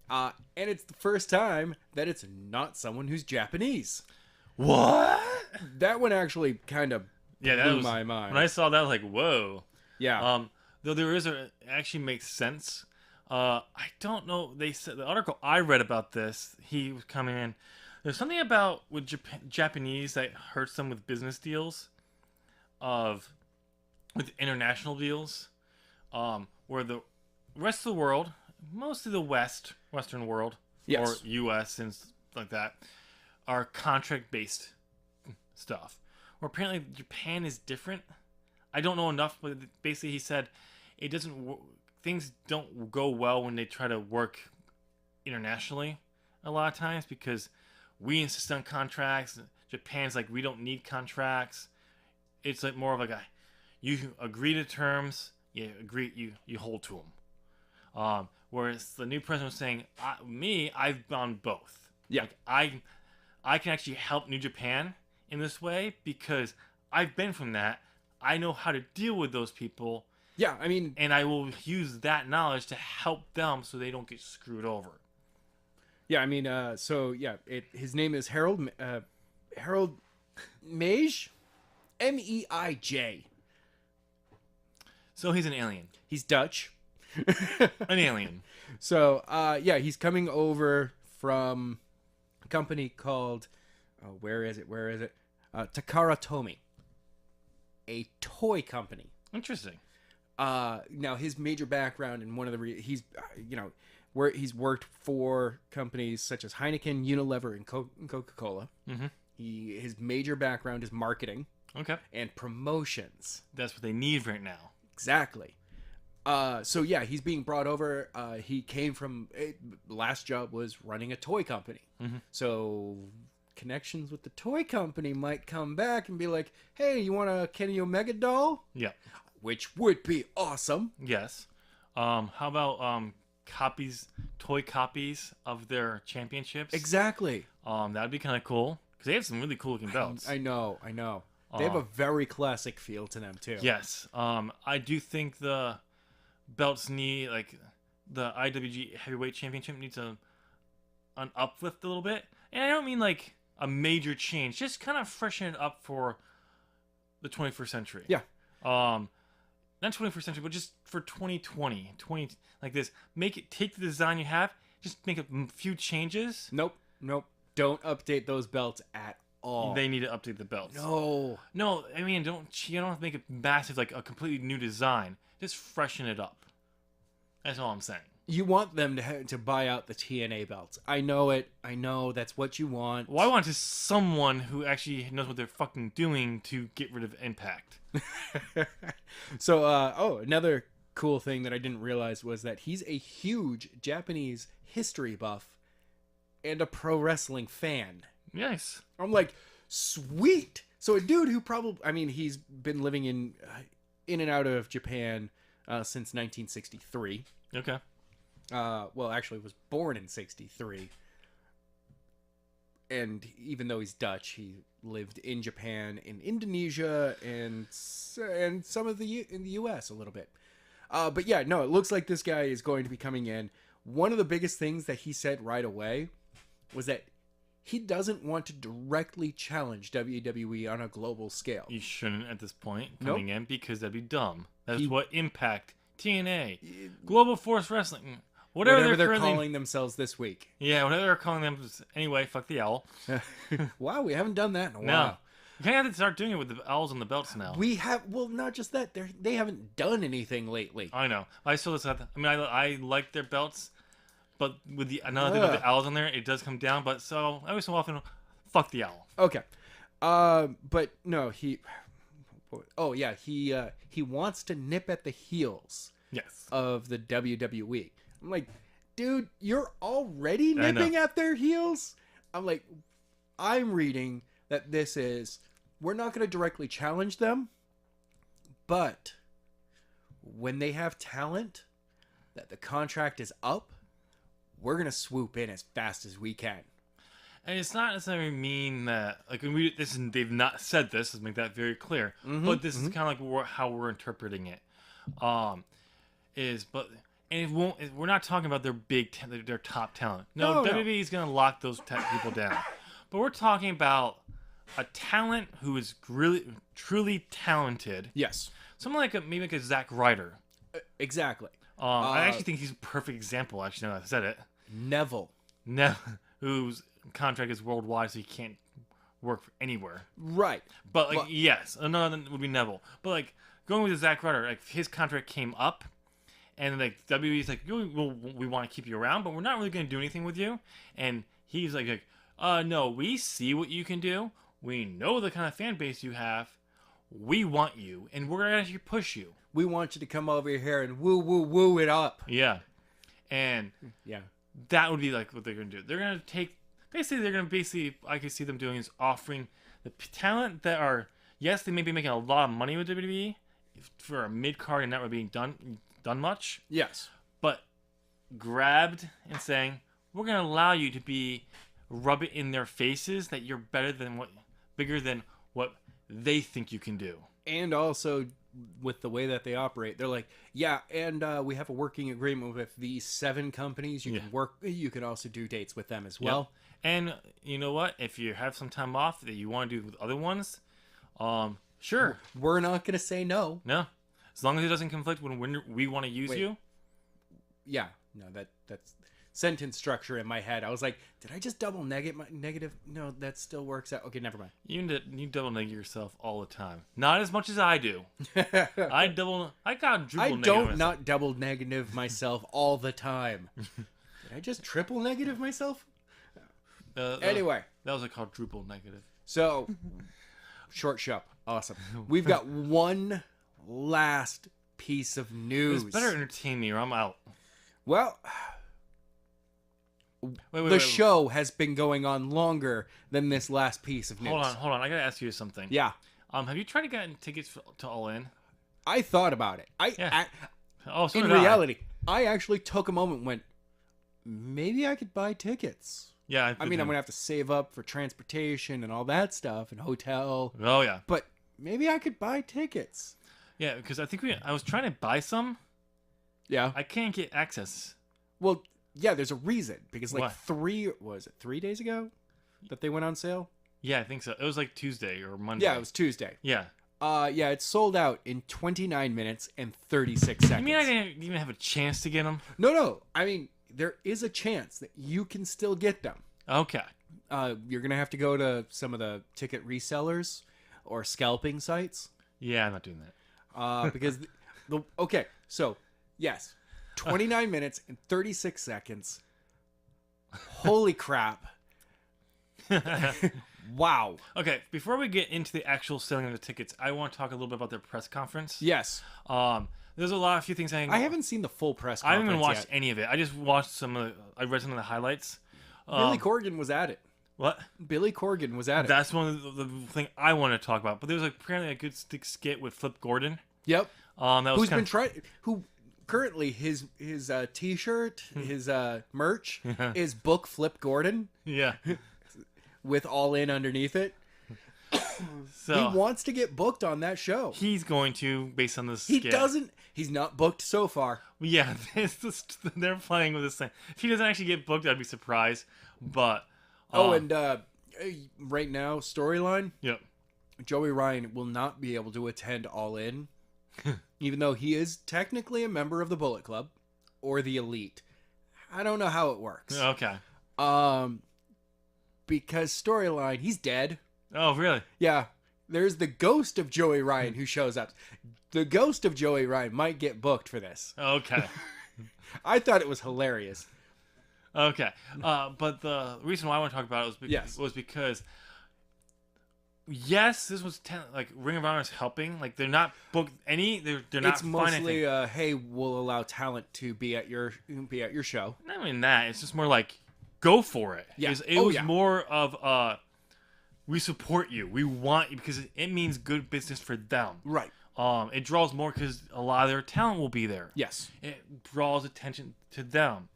And it's the first time that it's not someone who's Japanese. What? That one actually kind of blew my mind. When I saw that, I was like, whoa. Yeah. Though it actually makes sense. I don't know. They said the article I read about this, he was coming in. There's something about with Japanese that hurts them with business deals, with international deals, where the rest of the world, mostly the Western world, yes, or U.S. and like that, are contract-based stuff. Where apparently Japan is different. I don't know enough, but basically he said things don't go well when they try to work internationally a lot of times because we insist on contracts. Japan's like, we don't need contracts. It's like more of like you agree to terms, you hold to them. Whereas the new president was saying, I've done both. Yeah. Like, I can actually help New Japan in this way because I've been from that. I know how to deal with those people. Yeah, I mean... And I will use that knowledge to help them so they don't get screwed over. Yeah, I mean, his name is Harold Meij? M-E-I-J. So he's an alien. He's Dutch. An alien. So, he's coming over from a company called... Oh, where is it? Takara Tomy. A toy company. Interesting. Now his major background and one of the he's worked for companies such as Heineken, Unilever, and Coca-Cola. Mm-hmm. His major background is marketing. Okay. And promotions. That's what they need right now. Exactly. He's being brought over. He came from last job was running a toy company. Mm-hmm. So connections with the toy company might come back and be like, "Hey, you want a Kenny Omega doll?" Yeah. Which would be awesome. Yes. How about toy copies of their championships? Exactly. That'd be kind of cool because they have some really cool looking belts. I know. They have a very classic feel to them too. Yes. I do think the belts need, like, the IWG Heavyweight Championship needs an uplift a little bit, and I don't mean like a major change, just kind of freshen it up for the 21st century. Yeah. Not 21st century, but just for 2020, like this. Take the design you have, just make a few changes. Nope. Don't update those belts at all. They need to update the belts. No. I mean, you don't have to make it massive, like a completely new design. Just freshen it up. That's all I'm saying. You want them to buy out the TNA belts. I know it. I know that's what you want. Well, I want just someone who actually knows what they're fucking doing to get rid of Impact. So, another cool thing that I didn't realize was that he's a huge Japanese history buff and a pro wrestling fan. Nice. I'm like, sweet. So a dude who he's been living in and out of Japan since 1963. Okay. Actually was born in 63. And even though he's Dutch, he lived in Japan, in Indonesia, and some of in the U.S. a little bit. It looks like this guy is going to be coming in. One of the biggest things that he said right away was that he doesn't want to directly challenge WWE on a global scale. You shouldn't at this point coming in because that'd be dumb. That's what Impact, TNA, Global Force Wrestling, whatever they're calling themselves this week. Yeah, whatever they're calling them. Anyway, fuck the owl. Wow, we haven't done that in a while. No. You kind of have to start doing it with the owls on the belts now. We have, not just that, they haven't done anything lately. I know. I saw this. I like their belts, but with another thing with the owls on there, it does come down. But every so often, fuck the owl. Okay. But no, he wants to nip at the heels. Yes. Of the WWE. I'm like, dude, you're already nipping at their heels? I'm like, I'm reading that this is, we're not going to directly challenge them, but when they have talent that the contract is up, we're going to swoop in as fast as we can. And it's not necessarily mean that, like, they've not said this, let's make that very clear, but this is kind of like how we're interpreting it. We're not talking about their top talent. No, WWE is going to lock those people down. But we're talking about a talent who is really, truly talented. Yes. Someone maybe like a Zack Ryder. Exactly. I actually think he's a perfect example, actually, now that I said it. Neville. Whose contract is worldwide, so he can't work anywhere. Right. But, yes, another would be Neville. But, going with Zack Ryder, his contract came up, and, WWE's like, we want to keep you around, but we're not really going to do anything with you. And he's like, no, we see what you can do. We know the kind of fan base you have. We want you, and we're going to actually push you. We want you to come over here and woo it up. Yeah. And that would be what they're going to do. They're going to basically, I could see them doing is offering the talent that are, yes, they may be making a lot of money with WWE for a mid-card and not really being done much. Yes. But grabbed and saying, we're going to allow you to rub it in their faces that you're bigger than what they think you can do. And also, with the way that they operate, they're like, and we have a working agreement with these 7 companies. You can work. You can also do dates with them as well. Yep. And you know what? If you have some time off that you want to do with other ones, sure. We're not going to say no. No. As long as it doesn't conflict when we want to use you. Yeah. No, that's sentence structure in my head. I was like, did I just double negative? No, that still works out. Okay, never mind. You double negative yourself all the time. Not as much as I do. I don't not double negative myself all the time. Did I just triple negative myself? Anyway. That was a quadruple negative. So, short show. Awesome. We've got one last piece of news. This better entertain me or I'm out. Well, the show has been going on longer than this last piece of news. Hold on. I gotta ask you something. Yeah. Have you tried to get tickets to All In? I thought about it. In reality, I actually took a moment and went, maybe I could buy tickets. Yeah. I mean, I'm going to have to save up for transportation and all that stuff and hotel. Oh, yeah. But maybe I could buy tickets. Yeah, because I think I was trying to buy some. Yeah. I can't get access. Well, yeah, there's a reason. Because 3 days ago that they went on sale? Yeah, I think so. It was Tuesday or Monday. Yeah, it was Tuesday. Yeah. Yeah, it sold out in 29 minutes and 36 seconds. You mean I didn't even have a chance to get them? No. I mean, there is a chance that you can still get them. Okay. You're going to have to go to some of the ticket resellers or scalping sites. Yeah, I'm not doing that. Because, okay, so, yes, 29 minutes and 36 seconds. Holy crap. Wow. Okay, before we get into the actual selling of the tickets, I want to talk a little bit about their press conference. Yes. There's a few things I haven't seen the full press conference I haven't even watched any of it. I just watched I read some of the highlights. Billy Corgan was at it. What? Billy Corgan was at it. That's one of the thing I want to talk about. But there was apparently a good skit with Flip Gordon. Yep. That was who currently his t-shirt, his merch is Book Flip Gordon. Yeah. With All In underneath it. So he wants to get booked on that show. He's going to, based on this skit. He's not booked so far. Yeah, they're playing with this thing. If he doesn't actually get booked, I'd be surprised. But and right now, storyline. Yep. Joey Ryan will not be able to attend All In, even though he is technically a member of the Bullet Club or the Elite. I don't know how it works. Okay. Because storyline, he's dead. Oh, really? Yeah. There's the ghost of Joey Ryan who shows up. The ghost of Joey Ryan might get booked for this. Okay. I thought it was hilarious. Okay. But the reason why I want to talk about it was because Yes, this was like Ring of Honor is helping. Like they're not booked any. They're not. It's mostly hey, we'll allow talent to be at your show. Not even that. It's just more like go for it. Yeah. It was more of we support you. We want you because it means good business for them. Right. It draws more because a lot of their talent will be there. Yes. It draws attention to them.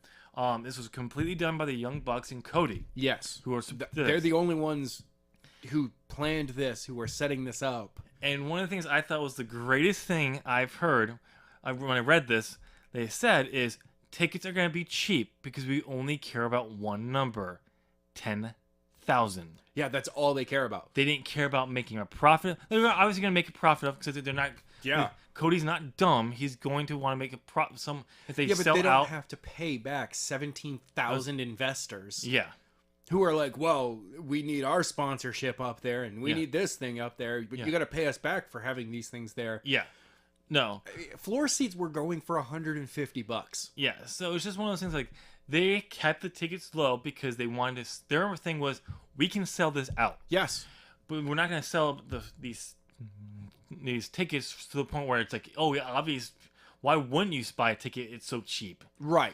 This was completely done by the Young Bucks and Cody. Yes. Who are they're the only ones who planned this, who are setting this up. And one of the things I thought was the greatest thing I've heard when I read this, they said is tickets are going to be cheap because we only care about one number, 10,000. Yeah, that's all they care about. They didn't care about making a profit. They're obviously going to make a profit of because they're not. Yeah. Cody's not dumb. He's going to want to make a profit. If they but sell they don't out, have to pay back 17,000 investors. Yeah. Who are like, well, we need our sponsorship up there, and we need this thing up there, but you got to pay us back for having these things there. Yeah. No. Floor seats were going for $150. Yeah. So it's just one of those things like they kept the tickets low because they wanted to. Their thing was we can sell this out. Yes. But we're not going to sell these tickets to the point where it's like, oh, yeah, obvious. Why wouldn't you buy a ticket? It's so cheap. Right.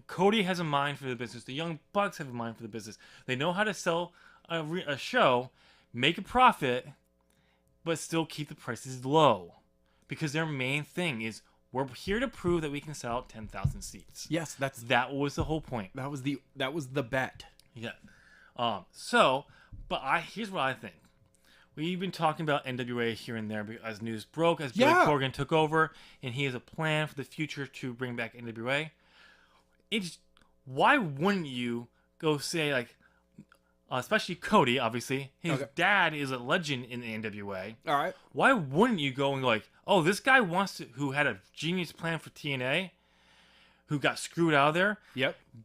Cody has a mind for the business. The Young Bucks have a mind for the business. They know how to sell a show, make a profit, but still keep the prices low. Because their main thing is we're here to prove that we can sell out 10,000 seats. Yes, that was the whole point. That was the bet. Yeah. Here's what I think. We've been talking about NWA here and there as news broke, as Billy Corgan took over, and he has a plan for the future to bring back NWA. Why wouldn't you go say, like, especially Cody, obviously, his dad is a legend in the NWA. All right. Why wouldn't you go and go like, oh, this guy who had a genius plan for TNA, who got screwed out of there,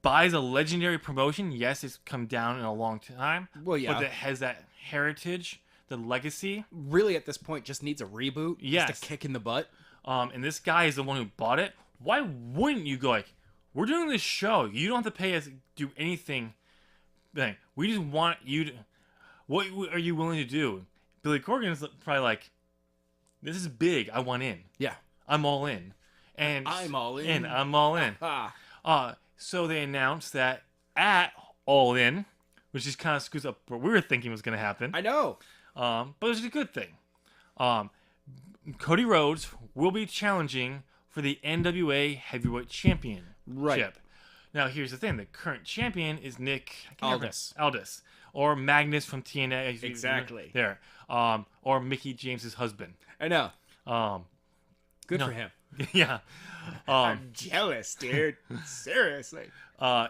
buys a legendary promotion. Yes, it's come down in a long time. Well, yeah. But it has that heritage. The legacy really at this point just needs a reboot. Yes. Just a kick in the butt. And this guy is the one who bought it. Why wouldn't you go like, we're doing this show. You don't have to pay us to do anything. We just want you to. What are you willing to do? Billy Corgan is probably like, this is big. I want in. Yeah. I'm all in. And I'm all in. I'm all in. So they announced that at All In, which just kind of screws up what we were thinking was going to happen. I know. But it's a good thing. Cody Rhodes will be challenging for the NWA Heavyweight Championship. Right. Now, here's the thing. The current champion is Nick Aldis. Or Magnus from TNA. Exactly. There. Or Mickey James's husband. I know. Good for him. Yeah. I'm jealous, dude. Seriously.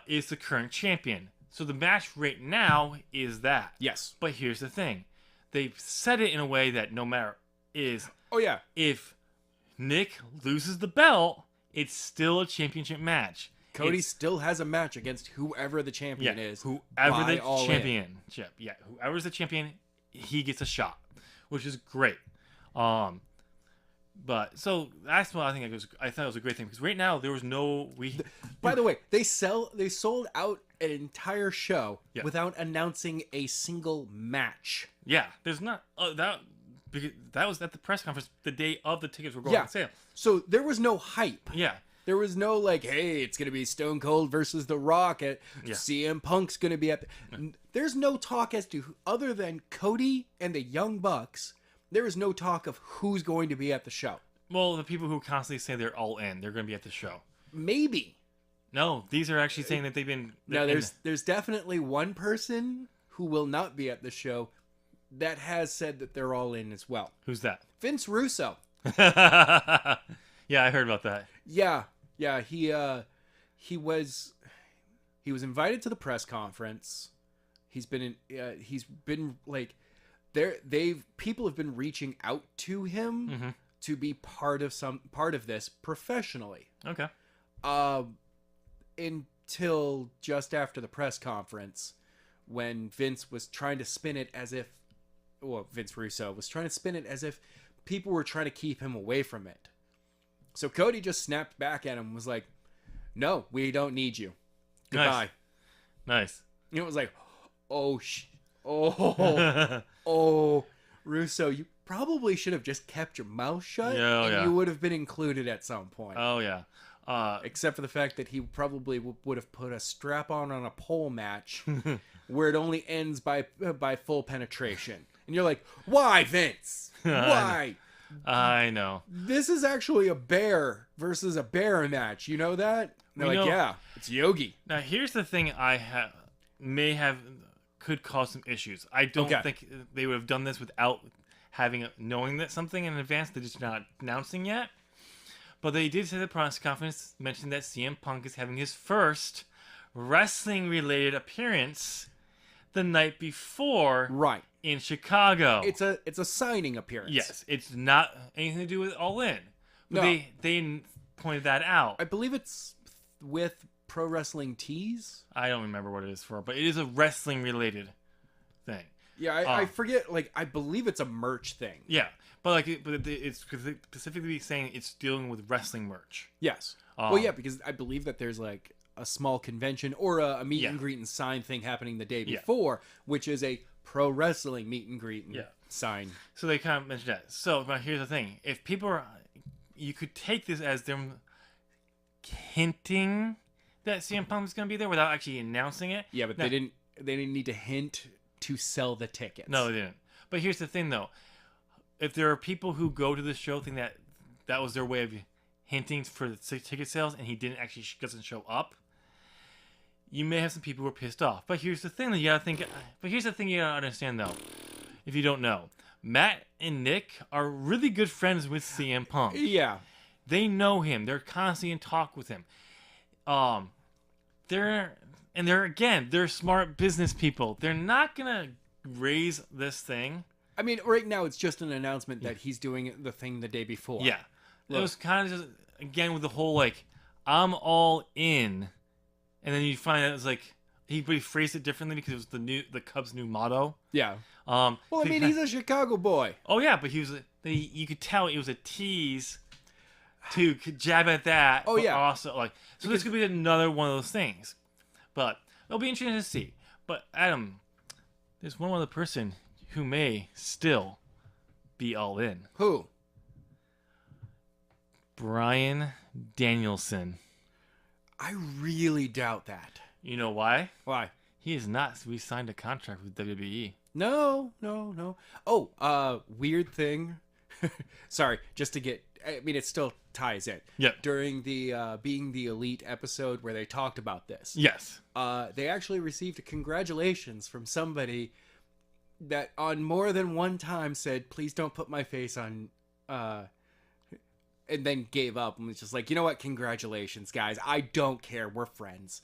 Is the current champion. So the match right now is that. Yes. But here's the thing. They've said it in a way that no matter is. Oh, yeah. If Nick loses the belt, it's still a championship match. Cody still has a match against whoever the champion is. Whoever the championship. Yeah. Whoever's the champion, he gets a shot, which is great. But so that's what I think I thought it was a great thing because right now there was no By the way, they sold out an entire show without announcing a single match. Yeah, there's not because that was at the press conference the day of the tickets were going on sale. So there was no hype. Yeah. There was no like, hey, it's gonna be Stone Cold versus The Rock. CM Punk's gonna be at. There's no talk as to other than Cody and the Young Bucks. There is no talk of who's going to be at the show. Well, the people who constantly say they're all in, they're going to be at the show. Maybe. No, these are actually saying that they've been. No, there's definitely one person who will not be at the show that has said that they're all in as well. Who's that? Vince Russo. Yeah, I heard about that. Yeah. He was invited to the press conference. He's been like. People have been reaching out to him to be part of this professionally. Okay. Until just after the press conference, when Vince was trying to spin it as if, Vince Russo was trying to spin it as if people were trying to keep him away from it. So Cody just snapped back at him and was like, "No, we don't need you. Goodbye." Nice. And it was like, oh Oh, Russo, you probably should have just kept your mouth shut, and you would have been included at some point. Oh, yeah. Except for the fact that he probably would have put a strap-on a pole match where it only ends by full penetration. And you're like, why, Vince? Why? I know. This is actually a bear versus a bear match. You know that? And they're like, yeah, it's Yogi. Now, here's the thing could cause some issues. I don't think they would have done this without knowing that something in advance. They're just not announcing yet. But they did say the press conference mentioned that CM Punk is having his first wrestling-related appearance the night before, right, in Chicago. It's a signing appearance. Yes, it's not anything to do with All In. But no. They pointed that out. I believe it's with Pro Wrestling Tees. I don't remember what it is for, but it is a wrestling-related thing. Yeah, I forget. Like, I believe it's a merch thing. Yeah, but it's specifically saying it's dealing with wrestling merch. Yes. Well, yeah, because I believe that there's like a small convention or a meet and greet and sign thing happening the day before, which is a pro wrestling meet and greet and sign. So they kind of mentioned that. So, but here's the thing: if people are, you could take this as them hinting that CM Punk is going to be there without actually announcing it. Yeah, but they didn't need to hint to sell the tickets. No, they didn't. But here's the thing, though: if there are people who go to the show think that was their way of hinting for the ticket sales, and he doesn't show up, you may have some people who are pissed off. But here's the thing that you gotta think. But here's the thing you gotta understand, though. If you don't know, Matt and Nick are really good friends with CM Punk. Yeah, they know him. They're constantly in talk with him. They're smart business people. They're not gonna raise this thing. I mean, right now it's just an announcement that he's doing the thing the day before. Yeah, it was kind of just again with the whole like I'm all in. And then you find out it's like he phrased it differently because it was the Cubs' new motto. Yeah. Well, I mean, he's a Chicago boy. Oh yeah, but you could tell it was a tease to jab at that. Oh yeah. Also, this could be another one of those things, but it'll be interesting to see. But Adam, there's one other person who may still be all in. Who? Bryan Danielson. I really doubt that. You know why? Why? He has not re-signed a contract with WWE. No. Oh, weird thing. Sorry, just to get... I mean, it still ties in. Yeah. During the Being the Elite episode where they talked about this. Yes. They actually received a congratulations from somebody that on more than one time said, please don't put my face on... and then gave up and was just like, you know what? Congratulations, guys. I don't care. We're friends.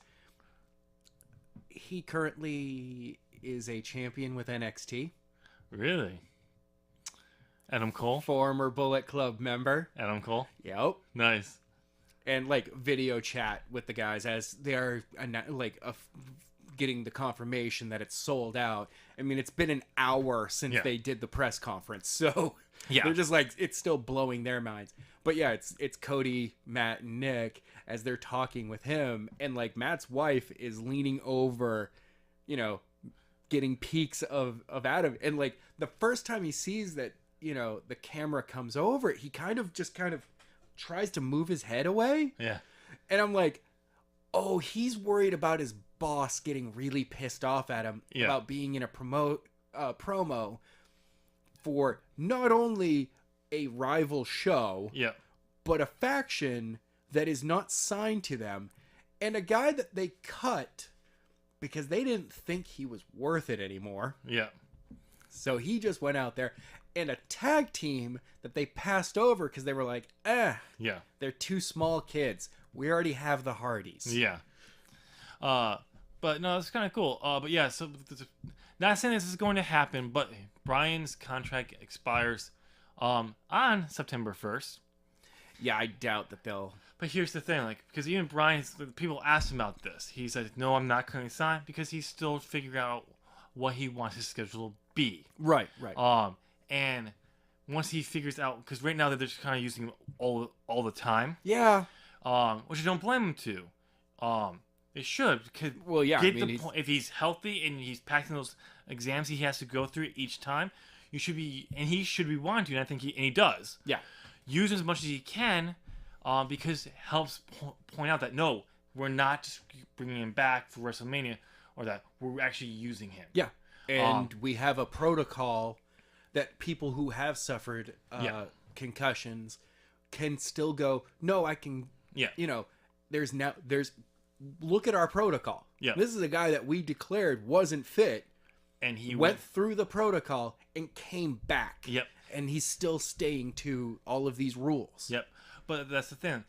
He currently is a champion with NXT. Really? Adam Cole? Former Bullet Club member. Adam Cole? Yep. Nice. And like video chat with the guys as they are getting the confirmation that it's sold out. I mean, it's been an hour since they did the press conference. So they're just like, it's still blowing their minds. But yeah, it's Cody, Matt, and Nick as they're talking with him. And like Matt's wife is leaning over, getting peeks of Adam. And like the first time he sees that, the camera comes over, he kind of tries to move his head away. Yeah. And I'm like, oh, he's worried about his boss getting really pissed off at him about being in a promo for not only a rival show, but a faction that is not signed to them, and a guy that they cut because they didn't think he was worth it anymore. Yeah. So he just went out there, and a tag team that they passed over because they were like, they're two small kids. We already have the Hardys. Yeah. But no, it's kind of cool. But yeah, so not saying this is going to happen, but Bryan's contract expires on September 1st. Yeah, I doubt that they'll... But here's the thing, because even Bryan, people asked him about this. He said, no, I'm not currently signed because he's still figuring out what he wants his schedule to be. Right. And once he figures out, because right now they're just kind of using him all the time. Yeah. Which I don't blame him to. They should. Well, yeah. Get the point. If he's healthy and he's packing those exams he has to go through each time, he should be wanting to, and I think he does. Yeah. Use as much as he can, because it helps point out that no, we're not just bringing him back for WrestleMania, or that we're actually using him. Yeah. And we have a protocol that people who have suffered concussions can still go, no, I can, there's look at our protocol. Yeah. This is a guy that we declared wasn't fit. And he went through the protocol and came back. Yep. And he's still staying to all of these rules. Yep. But that's the thing.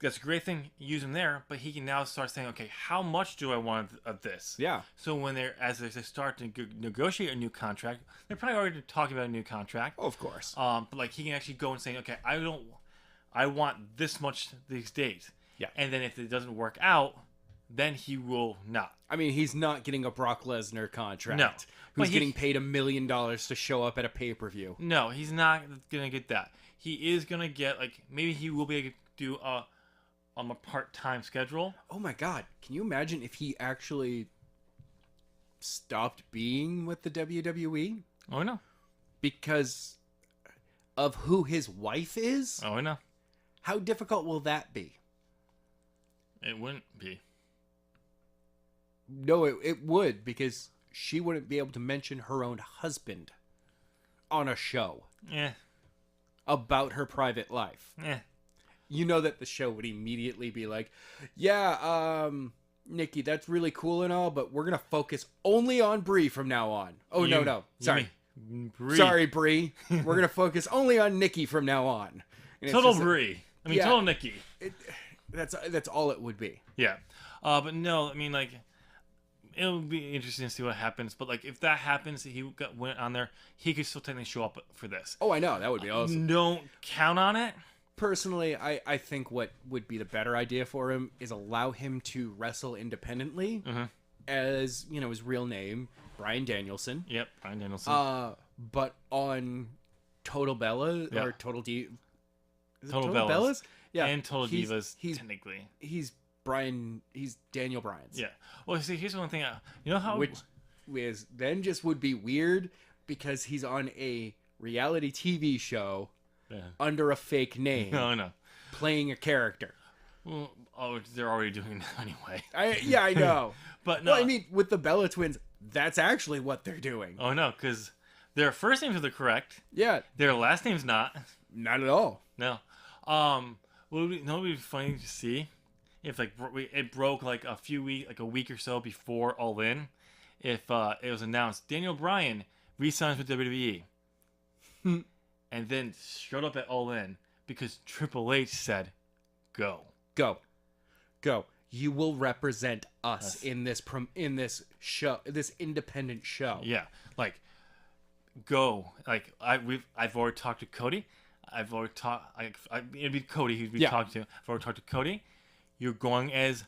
That's a great thing. Use him there, but he can now start saying, okay, how much do I want of this? Yeah. So when as they start to negotiate a new contract, they're probably already talking about a new contract. Oh, of course. But like he can actually go and say, okay, I want this much these days. Yeah. And then if it doesn't work out, then he will not. I mean, he's not getting a Brock Lesnar contract. No. Who's getting paid $1 million to show up at a pay-per-view. No, he's not going to get that. He is going to get, like, maybe he will be able to do a part-time schedule. Oh my God. Can you imagine if he actually stopped being with the WWE? Oh, I know. Because of who his wife is? Oh, I know. How difficult will that be? It wouldn't be. No, it would, because she wouldn't be able to mention her own husband on a show. Yeah. About her private life. Yeah. You know that the show would immediately be like, yeah, Nikki, that's really cool and all, but we're going to focus only on Brie from now on. Oh, no. Sorry. Brie. Sorry, Brie. We're going to focus only on Nikki from now on. And total Brie. Total Nikki. That's all it would be. Yeah. But no, I mean, like, it'll be interesting to see what happens. But, like, if that happens, went on there, he could still technically show up for this. Oh, I know. That would be awesome. Don't count on it. Personally, I think what would be the better idea for him is allow him to wrestle independently as, his real name, Bryan Danielson. Yep, Bryan Danielson. But on Total Bella or Total D... Total Bellas? Yeah. And Total Divas, technically. He's Daniel Bryan's. Yeah. Well, see, here's one thing. You know how... Which then just would be weird because he's on a reality TV show under a fake name. No, no. Playing a character. Well, they're already doing that anyway. I know. But no. Well, I mean, with the Bella twins, that's actually what they're doing. Oh, no, because their first names are correct. Yeah. Their last name's not. Not at all. No. Would it be funny to see if it broke like a week or so before All In, if it was announced Daniel Bryan re-signs with WWE, and then showed up at All In because Triple H said, "Go, you will represent us in this show, this independent show." Yeah, like go. Like I've already talked to Cody. I've already talked. It'd be Cody who'd be talking to. I've already talked to Cody. You're going as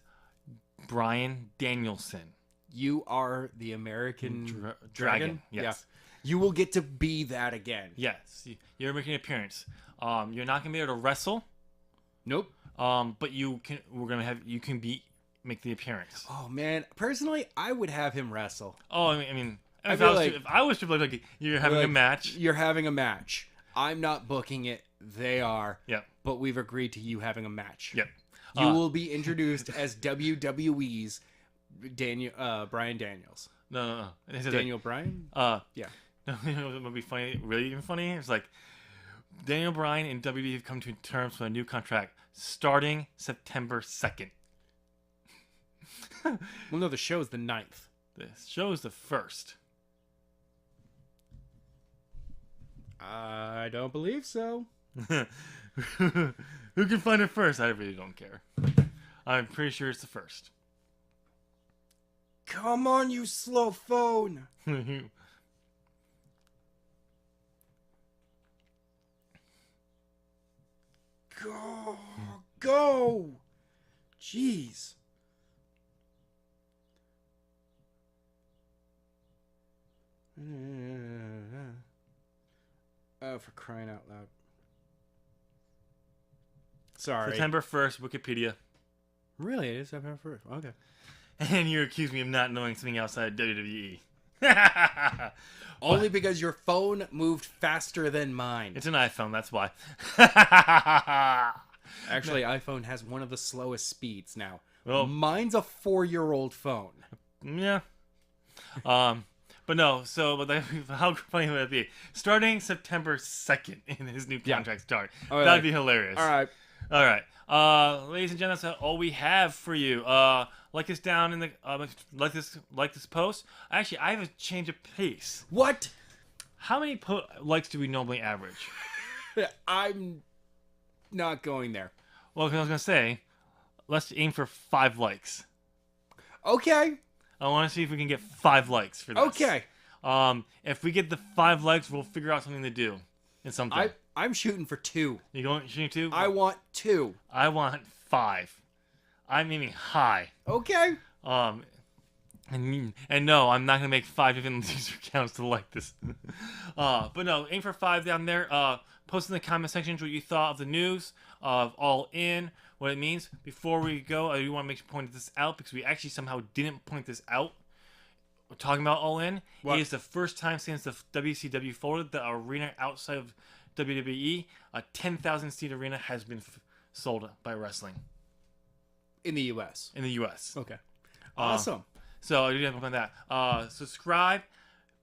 Bryan Danielson. You are the American Dragon. Yes. Yeah. You will get to be that again. Yes. You're making an appearance. You're not gonna be able to wrestle. Nope. But you can. You can make the appearance. Oh man, personally, I would have him wrestle. Oh, I mean, if I was Triple H, you're having a match. You're having a match. I'm not booking it. They are. Yep. But we've agreed to you having a match. Yep. You will be introduced as WWE's Bryan Daniels. No. Daniel Bryan? Yeah. No, it would be funny. Really even funny. It's like Daniel Bryan and WWE have come to terms for a new contract starting September 2nd. Well, no, the show is the 9th. The show is the 1st. I don't believe so. Who can find it first? I really don't care. I'm pretty sure it's the 1st. Come on, you slow phone. Go. Jeez. Oh, for crying out loud. Sorry. September 1st, Wikipedia. Really? It is September 1st. Okay. And you accuse me of not knowing something outside WWE. Only because your phone moved faster than mine. It's an iPhone, that's why. Actually, iPhone has one of the slowest speeds now. Well, mine's a 4-year-old phone. Yeah. But no, how funny would it be? Starting September 2nd in his new contract start. Right. That'd be hilarious. All right. Ladies and gentlemen, that's all we have for you. Like us down in the like this post. Actually, I have a change of pace. What? How many likes do we normally average? I'm not going there. Well, I was gonna say, let's aim for 5 likes. Okay. I want to see if we can get 5 likes for this. Okay. If we get the 5 likes, we'll figure out something to do. In something. I'm shooting for 2. You going shooting 2? I want 2. I want 5. I'm aiming high. Okay. And no, I'm not gonna make 5 different user accounts to like this. But no, aim for 5 down there. Post in the comment section what you thought of the news of All In, what it means. Before we go, I do want to make sure to point this out because we actually somehow didn't point this out. We're talking about All In. What? It is the first time since the WCW folded the arena outside of WWE, a 10,000 seat arena has been sold by wrestling. In the U.S. In the U.S. Okay. Awesome. So I do have to point that. Subscribe.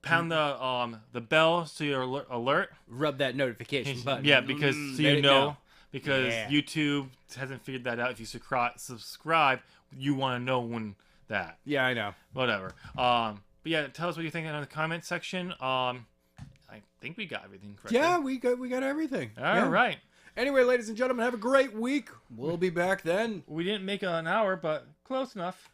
Pound the bell so you're alert. Rub that notification button. Yeah, because so you know. Because YouTube hasn't figured that out. If you subscribe, you want to know when that. Yeah, I know. Whatever. But yeah, tell us what you think in the comment section. I think we got everything correct. Yeah, we got everything. All right. Anyway, ladies and gentlemen, have a great week. We'll be back then. We didn't make an hour, but close enough.